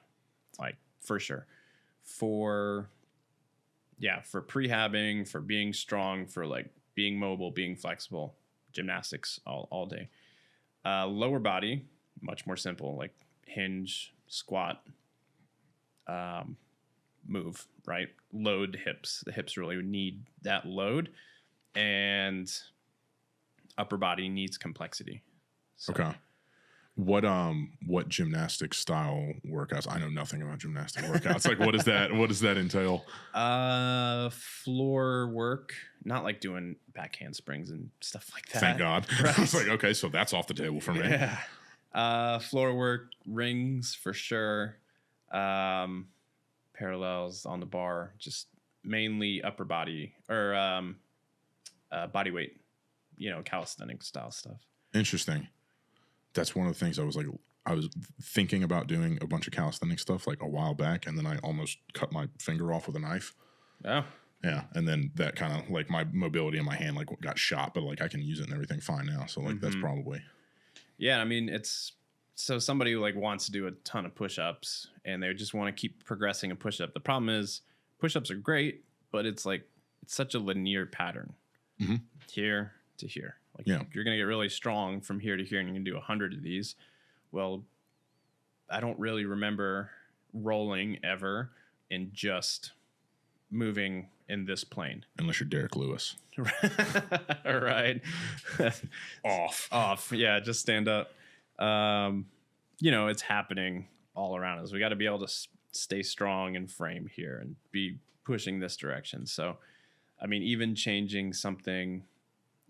like for sure. For prehabbing, for being strong, for like being mobile, being flexible, gymnastics all day. Lower body, much more simple, like hinge, squat, move, right? Load hips. The hips really need that load. And upper body needs complexity. So. Okay. What gymnastic style workouts? I know nothing about gymnastic workouts. Like what does that entail? Floor work, not like doing back handsprings and stuff like that. Thank God. Right. I was like, okay, so that's off the table for me. Yeah. Floor work, rings for sure. Parallels on the bar, just mainly upper body or body weight, calisthenic style stuff. Interesting. That's one of the things I was thinking about doing a bunch of calisthenic stuff like a while back, and then I almost cut my finger off with a knife. Oh. Yeah, and then that kind of like my mobility in my hand like got shot, but like I can use it and everything fine now. So like that's probably. Yeah, I mean it's so somebody who like wants to do a ton of push-ups and they just want to keep progressing a push-up. The problem is push-ups are great, but it's such a linear pattern, here to here. Like you're going to get really strong from here to here and you're going to do 100 of these. Well, I don't really remember rolling ever and just moving in this plane. Unless you're Derek Lewis. All right. Off. Yeah, just stand up. It's happening all around us. We got to be able to stay strong and frame here and be pushing this direction. So, I mean, even changing something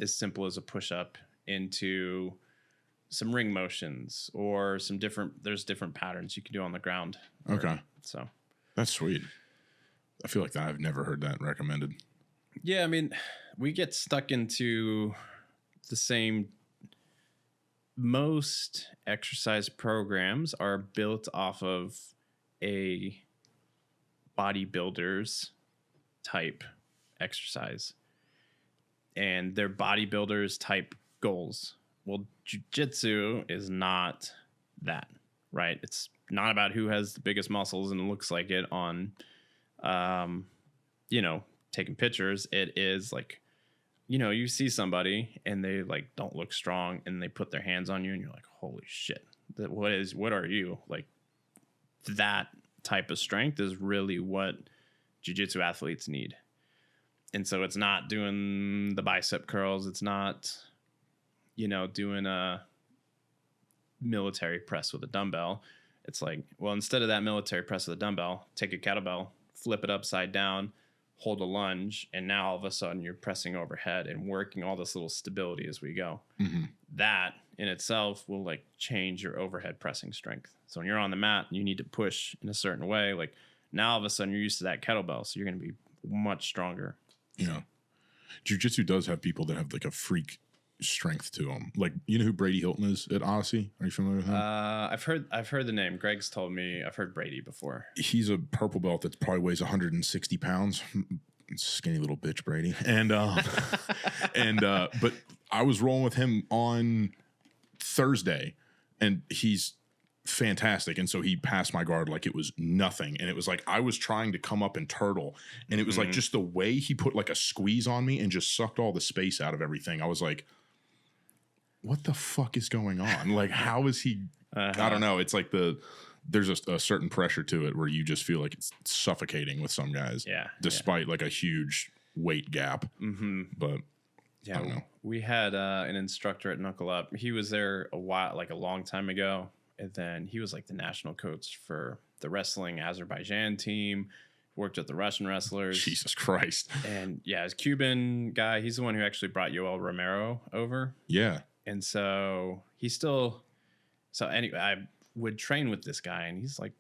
as simple as a push-up into some ring motions or there's different patterns you can do on the ground. Okay. So that's sweet. I feel like I've never heard that recommended. Yeah, I mean, we get stuck into the same. Most exercise programs are built off of a bodybuilder's type exercise, and they're bodybuilders type goals. Well, jiu-jitsu is not that, right? It's not about who has the biggest muscles and looks like it on, taking pictures. It is like, you see somebody and they like don't look strong and they put their hands on you and you're like, holy shit, what are you? Like, that type of strength is really what jiu-jitsu athletes need. And so it's not doing the bicep curls. It's not, doing a military press with a dumbbell. It's like, well, instead of that military press with a dumbbell, take a kettlebell, flip it upside down, hold a lunge, and now all of a sudden you're pressing overhead and working all this little stability as we go. Mm-hmm. That in itself will like change your overhead pressing strength. So when you're on the mat, you need to push in a certain way. Like now all of a sudden you're used to that kettlebell, so you're going to be much stronger. Yeah. Jiu-jitsu does have people that have like a freak strength to them. Like, you know who Brady Hilton is at Odyssey? Are you familiar with him? I've heard the name. Greg's told me. I've heard Brady before. He's a purple belt that probably weighs 160 pounds. Skinny little bitch, Brady. And but I was rolling with him on Thursday, and he's fantastic. And so he passed my guard like it was nothing. And it was like I was trying to come up and turtle, and it was like just the way he put like a squeeze on me and just sucked all the space out of everything. I was like, what the fuck is going on? Like, how is he? I don't know. It's like there's a certain pressure to it where you just feel like it's suffocating with some guys. Yeah. Despite like a huge weight gap. Mm-hmm. But yeah, I don't know. We had an instructor at Knuckle Up. He was there a long time ago. And then he was like the national coach for the wrestling Azerbaijan team, worked with the Russian wrestlers. Jesus Christ. And yeah, his Cuban guy, he's the one who actually brought Yoel Romero over. Yeah. And so anyway, I would train with this guy, and he's like,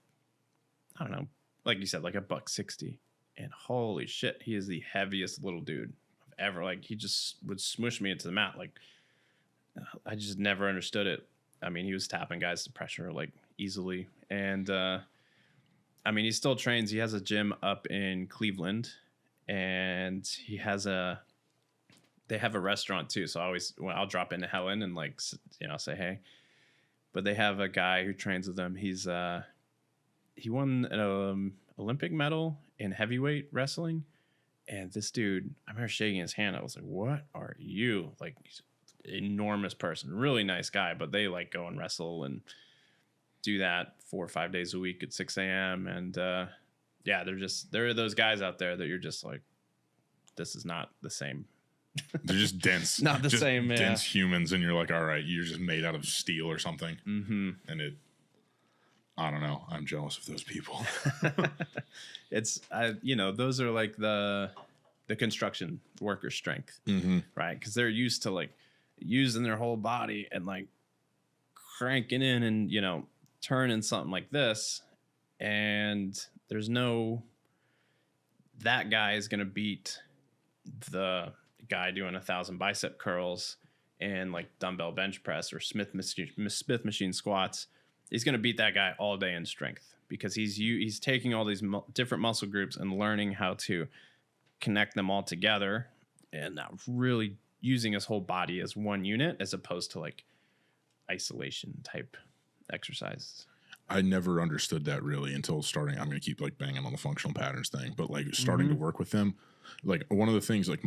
I don't know, like you said, like $160. And holy shit, he is the heaviest little dude I've ever, like, he just would smush me into the mat. Like, I just never understood it. I mean, he was tapping guys to pressure like easily. And I mean, he still trains. He has a gym up in Cleveland, and they have a restaurant too. So I'll drop into Helen and like, say, hey, but they have a guy who trains with them. He won an Olympic medal in heavyweight wrestling. And this dude, I remember shaking his hand. I was like, what are you? Like, he's enormous person, really nice guy, but they like go and wrestle and do that 4 or 5 days a week at 6 a.m. And there are those guys out there that you're just like, this is not the same. They're just dense. Not the same, yeah. Dense humans, and you're like, all right, you're just made out of steel or something. Mm-hmm. And I don't know. I'm jealous of those people. Those are like the construction worker strength, right? Because they're used to like using their whole body and like cranking in and turning something like this, and there's no, that guy is gonna beat the guy doing 1,000 bicep curls and like dumbbell bench press or Smith machine squats. He's gonna beat that guy all day in strength, because he's taking all these different muscle groups and learning how to connect them all together, and really using his whole body as one unit as opposed to like isolation type exercises. I never understood that really until starting. I'm going to keep like banging on the functional patterns thing, but like starting to work with them, like one of the things like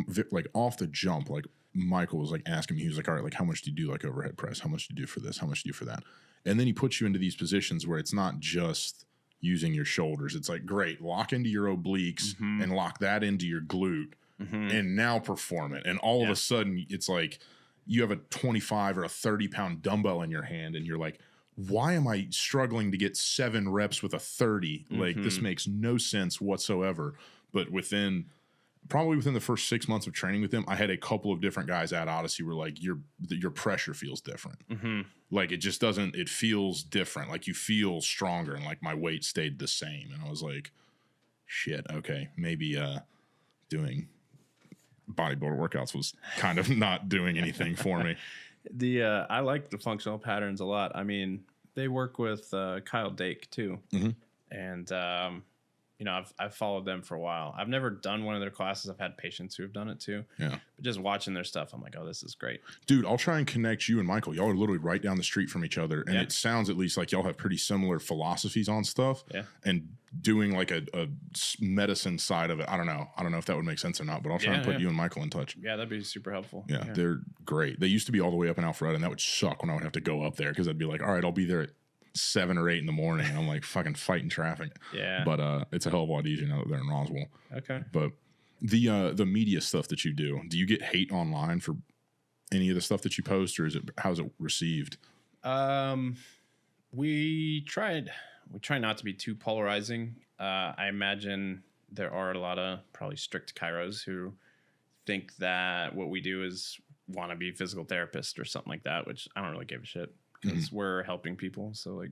off the jump, like Michael was like asking me, he was like, all right, like how much do you do like overhead press? How much do you do for this? How much do you do for that? And then he puts you into these positions where it's not just using your shoulders. It's like, great, lock into your obliques and lock that into your glute and now perform it. And all of a sudden it's like you have a 25 or a 30 pound dumbbell in your hand and you're like, why am I struggling to get 7 reps with a 30? Like, this makes no sense whatsoever. But probably within the first 6 months of training with him, I had a couple of different guys at Odyssey were like, your pressure feels different. Like, it just doesn't, it feels different. Like, you feel stronger, and like my weight stayed the same. And I was like, shit, okay, maybe doing bodybuilder workouts was kind of not doing anything for me. I like the functional patterns a lot. I mean, they work with Kyle Dake too, and you know, I've followed them for a while. I've never done one of their classes. I've had patients who have done it too. Yeah, but just watching their stuff, I'm like, oh, this is great, dude. I'll try and connect you and Michael. Y'all are literally right down the street from each other, and it sounds at least like y'all have pretty similar philosophies on stuff. Yeah, and doing like a medicine side of it. I don't know if that would make sense or not, but I'll try and put you and Michael in touch. Yeah, that'd be super helpful. Yeah, they're great. They used to be all the way up in Alpharetta, and that would suck when I would have to go up there because I'd be like, all right, I'll be there at 7 or 8 in the morning. I'm like fucking fighting traffic. Yeah, but it's a hell of a lot easier now that they're in Roswell. Okay, but the media stuff that you do you get hate online for any of the stuff that you post, or how's it received? We try not to be too polarizing. I imagine there are a lot of probably strict chiros who think that what we do is want to be physical therapist or something like that, which I don't really give a shit because we're helping people. So like,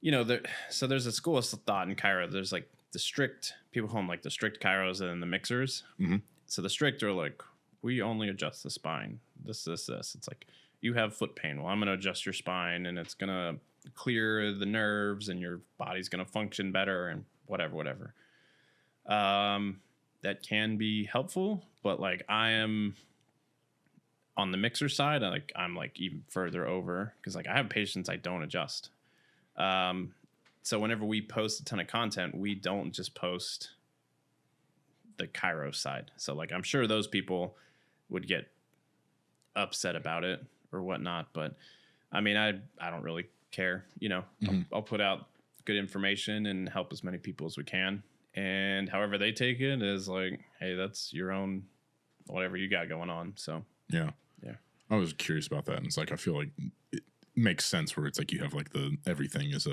you know, so there's a school of thought in chiro. There's like the strict people call them like the strict chiros and then the mixers. So the strict are like, we only adjust the spine. This. It's like, you have foot pain. Well, I'm going to adjust your spine and it's going to clear the nerves and your body's going to function better and whatever. That can be helpful, but like I am on the mixer side, I'm like even further over because like I have patients I don't adjust. So whenever we post a ton of content, we don't just post the chiro side. So like I'm sure those people would get upset about it or whatnot, but I mean I don't really care, you know. I'll put out good information and help as many people as we can, and however they take it is like, hey, that's your own whatever you got going on. So yeah I was curious about that, and it's like I feel like it makes sense where it's like you have like everything is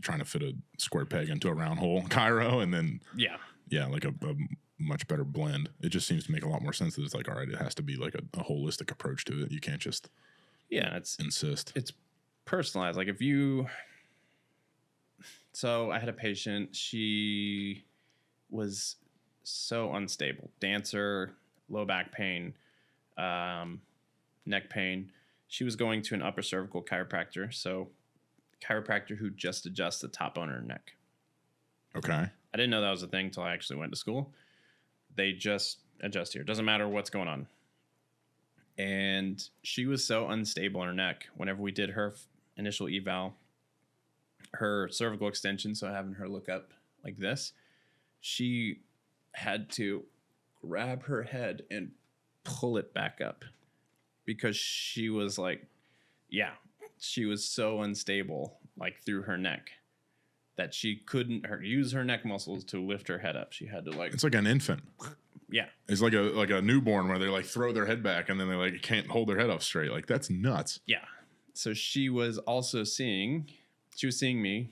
trying to fit a square peg into a round hole chiro, and then like a much better blend. It just seems to make a lot more sense that it's like, all right, it has to be like a holistic approach to it. You can't just insist. It's personalized. Like so I had a patient, she was so unstable, dancer, low back pain, neck pain. She was going to an upper cervical chiropractor. So chiropractor who just adjusts the top bone in her neck. Okay. I didn't know that was a thing until I actually went to school. They just adjust here. Doesn't matter what's going on. And she was so unstable in her neck. Whenever we did her initial eval, her cervical extension, so having her look up like this, she had to grab her head and pull it back up because she was like, she was so unstable like through her neck that she couldn't use her neck muscles to lift her head up. She had to like, it's like an infant. Yeah. It's like a newborn where they like throw their head back and then they like can't hold their head up straight. Like that's nuts. Yeah. So she was also seeing me,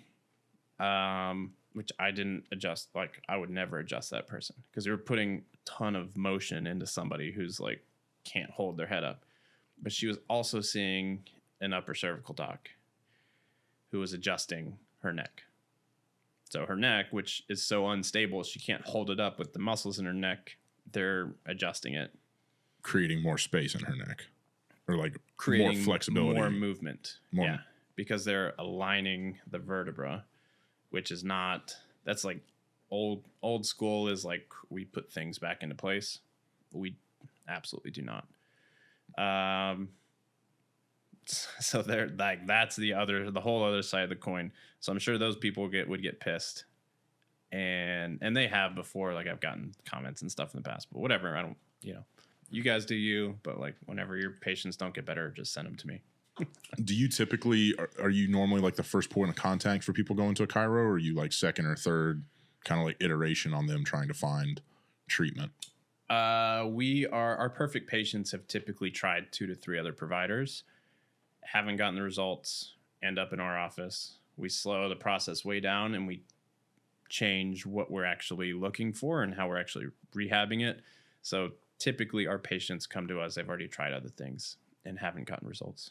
which I didn't adjust. Like I would never adjust that person because we were putting a ton of motion into somebody who's like can't hold their head up. But she was also seeing an upper cervical doc who was adjusting her neck. So her neck, which is so unstable, she can't hold it up with the muscles in her neck. They're adjusting it, creating more space in her neck, or like creating more flexibility, more movement. Because they're aligning the vertebra, which is not. That's like old school is like we put things back into place. We absolutely do not. So they're like that's the whole other side of the coin. So I'm sure those people would get pissed, and they have before. Like I've gotten comments and stuff in the past, but whatever. I don't, you guys do you. But like whenever your patients don't get better, just send them to me. Do you typically, are you normally like the first point of contact for people going to a chiro, or are you like second or third kind of like iteration on them trying to find treatment? Our perfect patients have typically tried 2 to 3 other providers, haven't gotten the results, end up in our office. We slow the process way down and we change what we're actually looking for and how we're actually rehabbing it. So typically our patients come to us, they've already tried other things and haven't gotten results.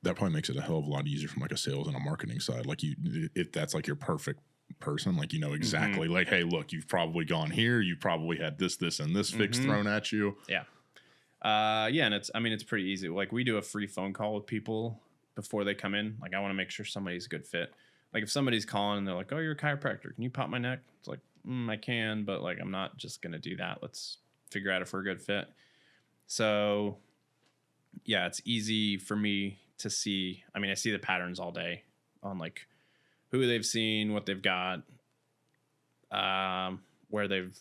That probably makes it a hell of a lot easier from like a sales and a marketing side. Like if that's like your perfect person, like, you know, exactly like, hey, look, you've probably gone here. You've probably had this, and this fix thrown at you. Yeah. And it's pretty easy. Like we do a free phone call with people before they come in. Like I want to make sure somebody's a good fit. Like if somebody's calling and they're like, oh, you're a chiropractor, can you pop my neck? It's like, I can, but like, I'm not just going to do that. Let's figure out if we're a good fit. So yeah, it's easy for me to see. I mean, I see the patterns all day on like who they've seen, what they've got, where they've,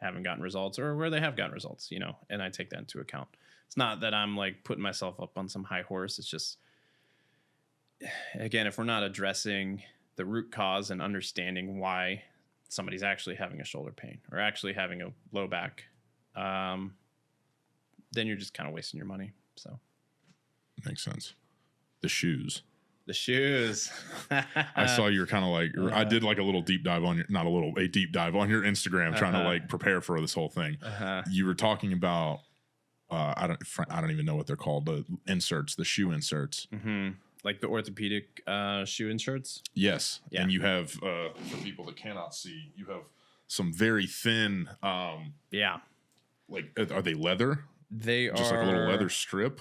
haven't gotten results or where they have gotten results, and I take that into account. It's not that I'm like putting myself up on some high horse. It's just, again, if we're not addressing the root cause and understanding why somebody's actually having a shoulder pain or actually having a low back, then you're just kind of wasting your money. So makes sense. The shoes. I saw you were kind of like, I did like a little deep dive on a deep dive on your Instagram, trying to like prepare for this whole thing. You were talking about, I don't even know what they're called, the inserts, the shoe inserts. Like the orthopedic shoe inserts. Yes. Yeah. And you have, for people that cannot see, you have some very thin, like, are they leather? They just are like a little leather strip.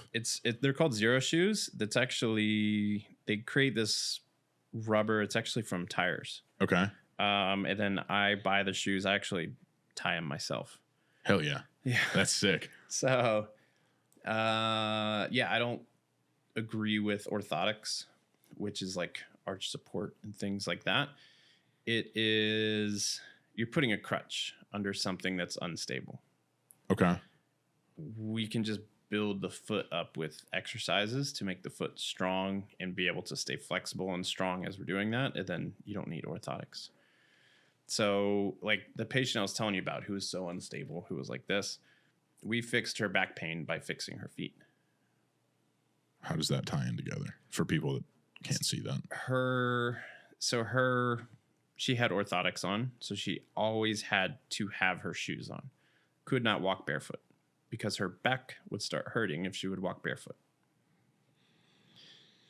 They're called Zero shoes. That's actually, they create this rubber. It's actually from tires. Okay. And then I buy the shoes. I actually tie them myself. Hell yeah. Yeah. That's sick. So, I don't agree with orthotics, which is like arch support and things like that. You're putting a crutch under something that's unstable. Okay. We can just build the foot up with exercises to make the foot strong and be able to stay flexible and strong as we're doing that. And then you don't need orthotics. So like the patient I was telling you about who was so unstable, who was like this, we fixed her back pain by fixing her feet. How does that tie in together for people that can't see that? She had orthotics on. So she always had to have her shoes on. Could not walk barefoot, because her back would start hurting if she would walk barefoot.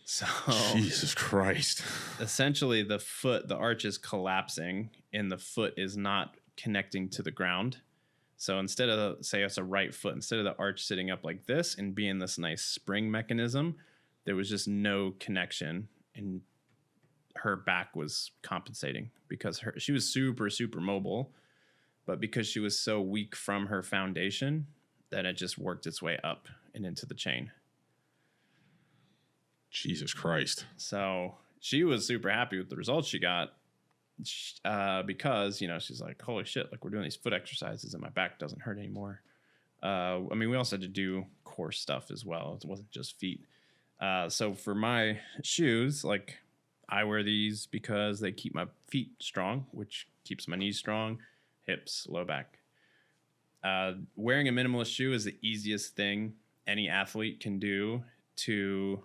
So Jesus Christ. Essentially the arch is collapsing and the foot is not connecting to the ground. So instead of, say it's a right foot, instead of the arch sitting up like this and being this nice spring mechanism, there was just no connection, and her back was compensating because she was super, super mobile, but because she was so weak from her foundation, that it just worked its way up and into the chain. Jesus Christ. So she was super happy with the results she got because, she's like, holy shit, like we're doing these foot exercises and my back doesn't hurt anymore. We also had to do core stuff as well. It wasn't just feet. So for my shoes, like I wear these because they keep my feet strong, which keeps my knees strong, hips, low back. Wearing a minimalist shoe is the easiest thing any athlete can do to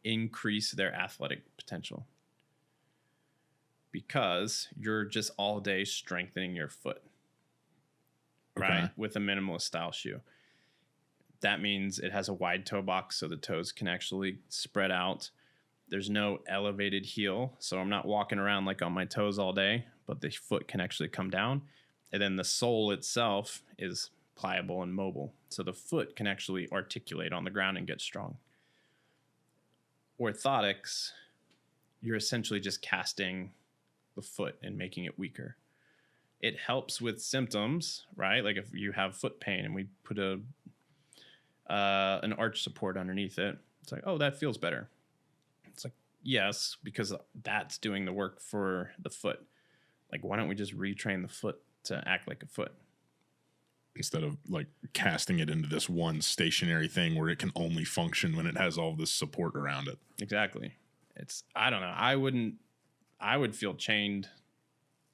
increase their athletic potential, because you're just all day strengthening your foot, right? With a minimalist style shoe. That means it has a wide toe box so the toes can actually spread out. There's no elevated heel, so I'm not walking around like on my toes all day, but the foot can actually come down. And then the sole itself is pliable and mobile, so the foot can actually articulate on the ground and get strong. Orthotics, you're essentially just casting the foot and making it weaker. It helps with symptoms, right? Like if you have foot pain and we put an arch support underneath it, it's like, oh, that feels better. It's like, yes, because that's doing the work for the foot. Like, why don't we just retrain the foot to act like a foot? instead of like casting it into this one stationary thing where it can only function when it has all this support around it. Exactly. I don't know. I would feel chained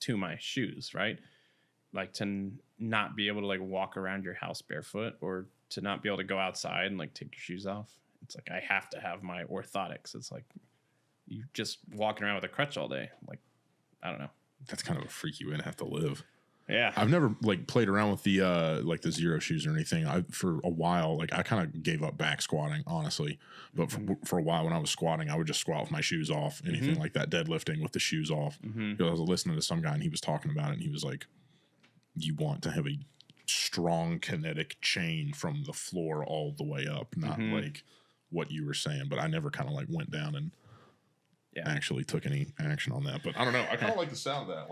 to my shoes, right? Like to not be able to like walk around your house barefoot, or to not be able to go outside and like take your shoes off. It's like I have to have my orthotics. It's like you just walking around with a crutch all day. Like, I don't know. That's kind of a freaky way to have to live. Yeah. I've never like played around with the like the zero shoes or anything. For a while, like I kind of gave up back squatting, honestly. But for a while when I was squatting, I would just squat with my shoes off, anything like that, deadlifting with the shoes off. Because I was listening to some guy and he was talking about it, and he was like, you want to have a strong kinetic chain from the floor all the way up, not like what you were saying. But I never kind of like went down and actually took any action on that. But I don't know. I kind of like the sound of that.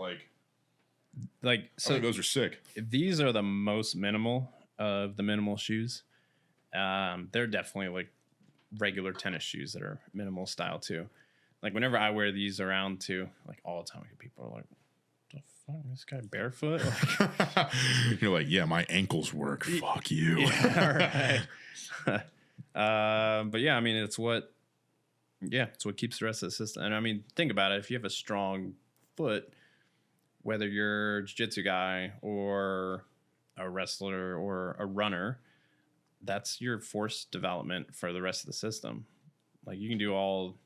Like, so those are sick. These are the most minimal of the minimal shoes. They're definitely like regular tennis shoes that are minimal style too. Like whenever I wear these around too, like all the time, people are like, "The fuck, this guy barefoot?" Like, you're like, "Yeah, my ankles work. Fuck you." Yeah, right. But yeah, I mean, it's what keeps the rest of the system. And I mean, think about it. If you have a strong foot, whether you're a jiu-jitsu guy or a wrestler or a runner, that's your force development for the rest of the system. Like you can do all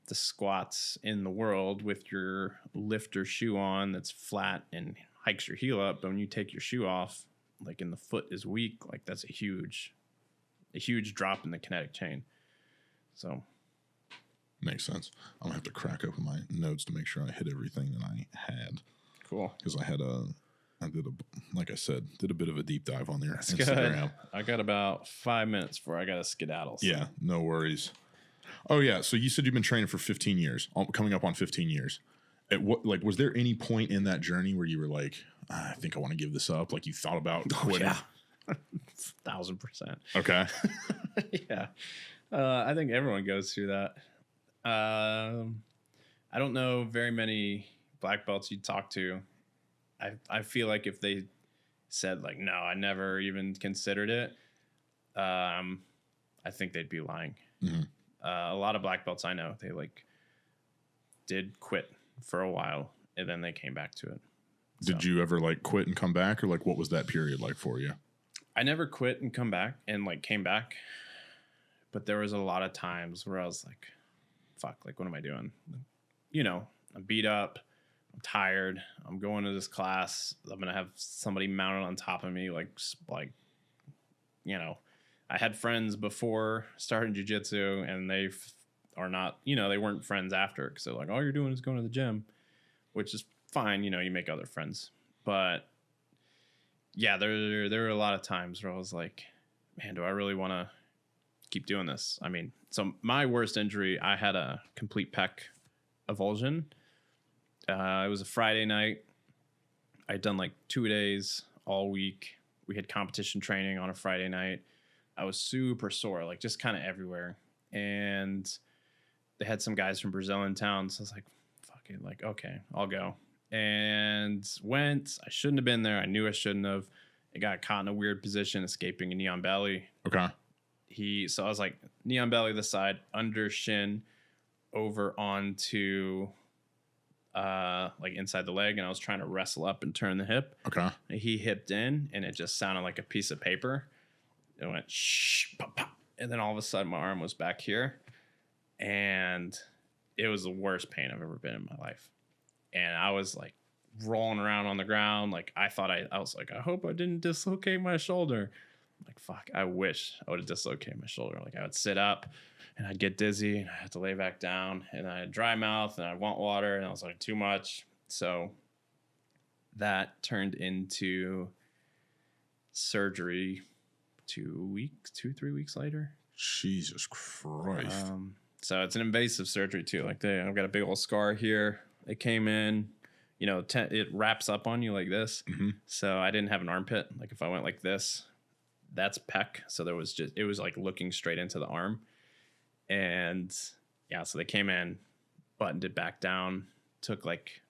the squats in the world with your lifter shoe on that's flat and hikes your heel up. But when you take your shoe off, like and the foot is weak, like that's a huge drop in the kinetic chain. So makes sense. I'm gonna have to crack open my notes to make sure I hit everything that I had. Cool. Because I did a bit of a deep dive on there. That's Instagram. Good. I got about 5 minutes before I got to skedaddle. So. Yeah, no worries. Oh yeah, so you said you've been training for 15 years, coming up on 15 years. At what, like, was there any point in that journey where you were like, I think I want to give this up? Like you thought about quitting? Oh, yeah. 1,000%. Okay. Yeah. I think everyone goes through that. I don't know very many black belts you talk to. I feel like if they said like, no, I never even considered it, I think they'd be lying. Mm-hmm. A lot of black belts I know, they like did quit for a while and then they came back to it. Did you ever like quit and come back, or like what was that period like for you? I never quit and come back and like came back, but there was a lot of times where I was like, fuck, like what am I doing? You know, I'm beat up, I'm tired, I'm going to this class, I'm gonna have somebody mounted on top of me, like you know, I had friends before starting jiu-jitsu and they are not, you know, they weren't friends after, because they're like, all you're doing is going to the gym, which is fine, you know, you make other friends. But yeah, there were a lot of times where I was like, man, do I really want to keep doing this? I mean, so my worst injury, I had a complete pec avulsion. It was a Friday night. I'd done like 2 days all week. We had competition training on a Friday night. I was super sore, like just kind of everywhere. And they had some guys from Brazil in town. So I was like, fuck it, like, okay, I'll go. And went. I shouldn't have been there. I knew I shouldn't have. It got caught in a weird position, escaping a knee on belly. Okay. So I was like knee on belly this side, under shin, over onto like inside the leg, and I was trying to wrestle up and turn the hip. Okay. And he hipped in, and it just sounded like a piece of paper. It went shh, pop, pop, and then all of a sudden my arm was back here, and it was the worst pain I've ever been in my life. And I was like rolling around on the ground, like I was like, I hope I didn't dislocate my shoulder. Like, fuck, I wish I would have dislocated my shoulder. Like, I would sit up and I'd get dizzy and I had to lay back down, and I had dry mouth and I want water, and I was like, too much. So that turned into surgery 3 weeks later. Jesus Christ. So it's an invasive surgery too. Like I've got a big old scar here. It came in, you know, it wraps up on you like this. Mm-hmm. So I didn't have an armpit. Like if I went like this, that's pec. So it was like looking straight into the arm. And yeah, so they came in, buttoned it back down. Took like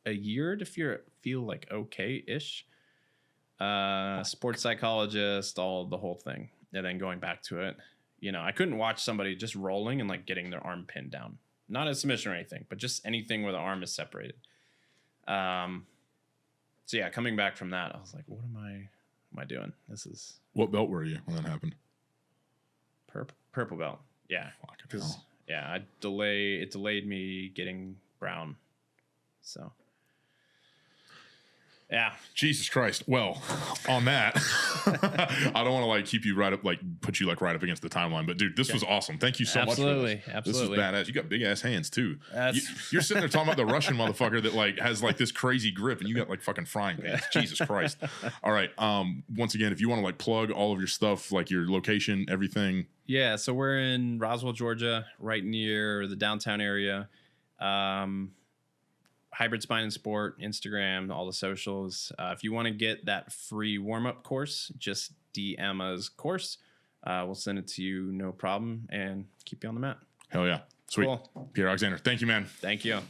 a year to feel like okay-ish. sports psychologist, the whole thing. And then going back to it, you know, I couldn't watch somebody just rolling and like getting their arm pinned down. Not a submission or anything, but just anything where the arm is separated. So yeah, coming back from that, I was like, what am I doing? This is... What belt were you when that happened? Purple belt. Yeah. Because yeah, it delayed me getting brown. So yeah. Jesus Christ. Well, on that, I don't want to like keep you right up, like put you like right up against the timeline, but dude, this was awesome. Thank you so much for this. Absolutely. This is badass. You got big ass hands too. You're sitting there talking about the Russian motherfucker that like has like this crazy grip, and you got like fucking frying pans. Jesus Christ. All right. Once again, if you want to like plug all of your stuff, like your location, everything. Yeah. So we're in Roswell, Georgia, right near the downtown area. Hybrid Spine and Sport, Instagram, all the socials. If you want to get that free warm-up course, just DM us course. We'll send it to you, no problem, and keep you on the mat. Hell yeah. Sweet. Cool. Pierre Alexander, thank you, man. Thank you.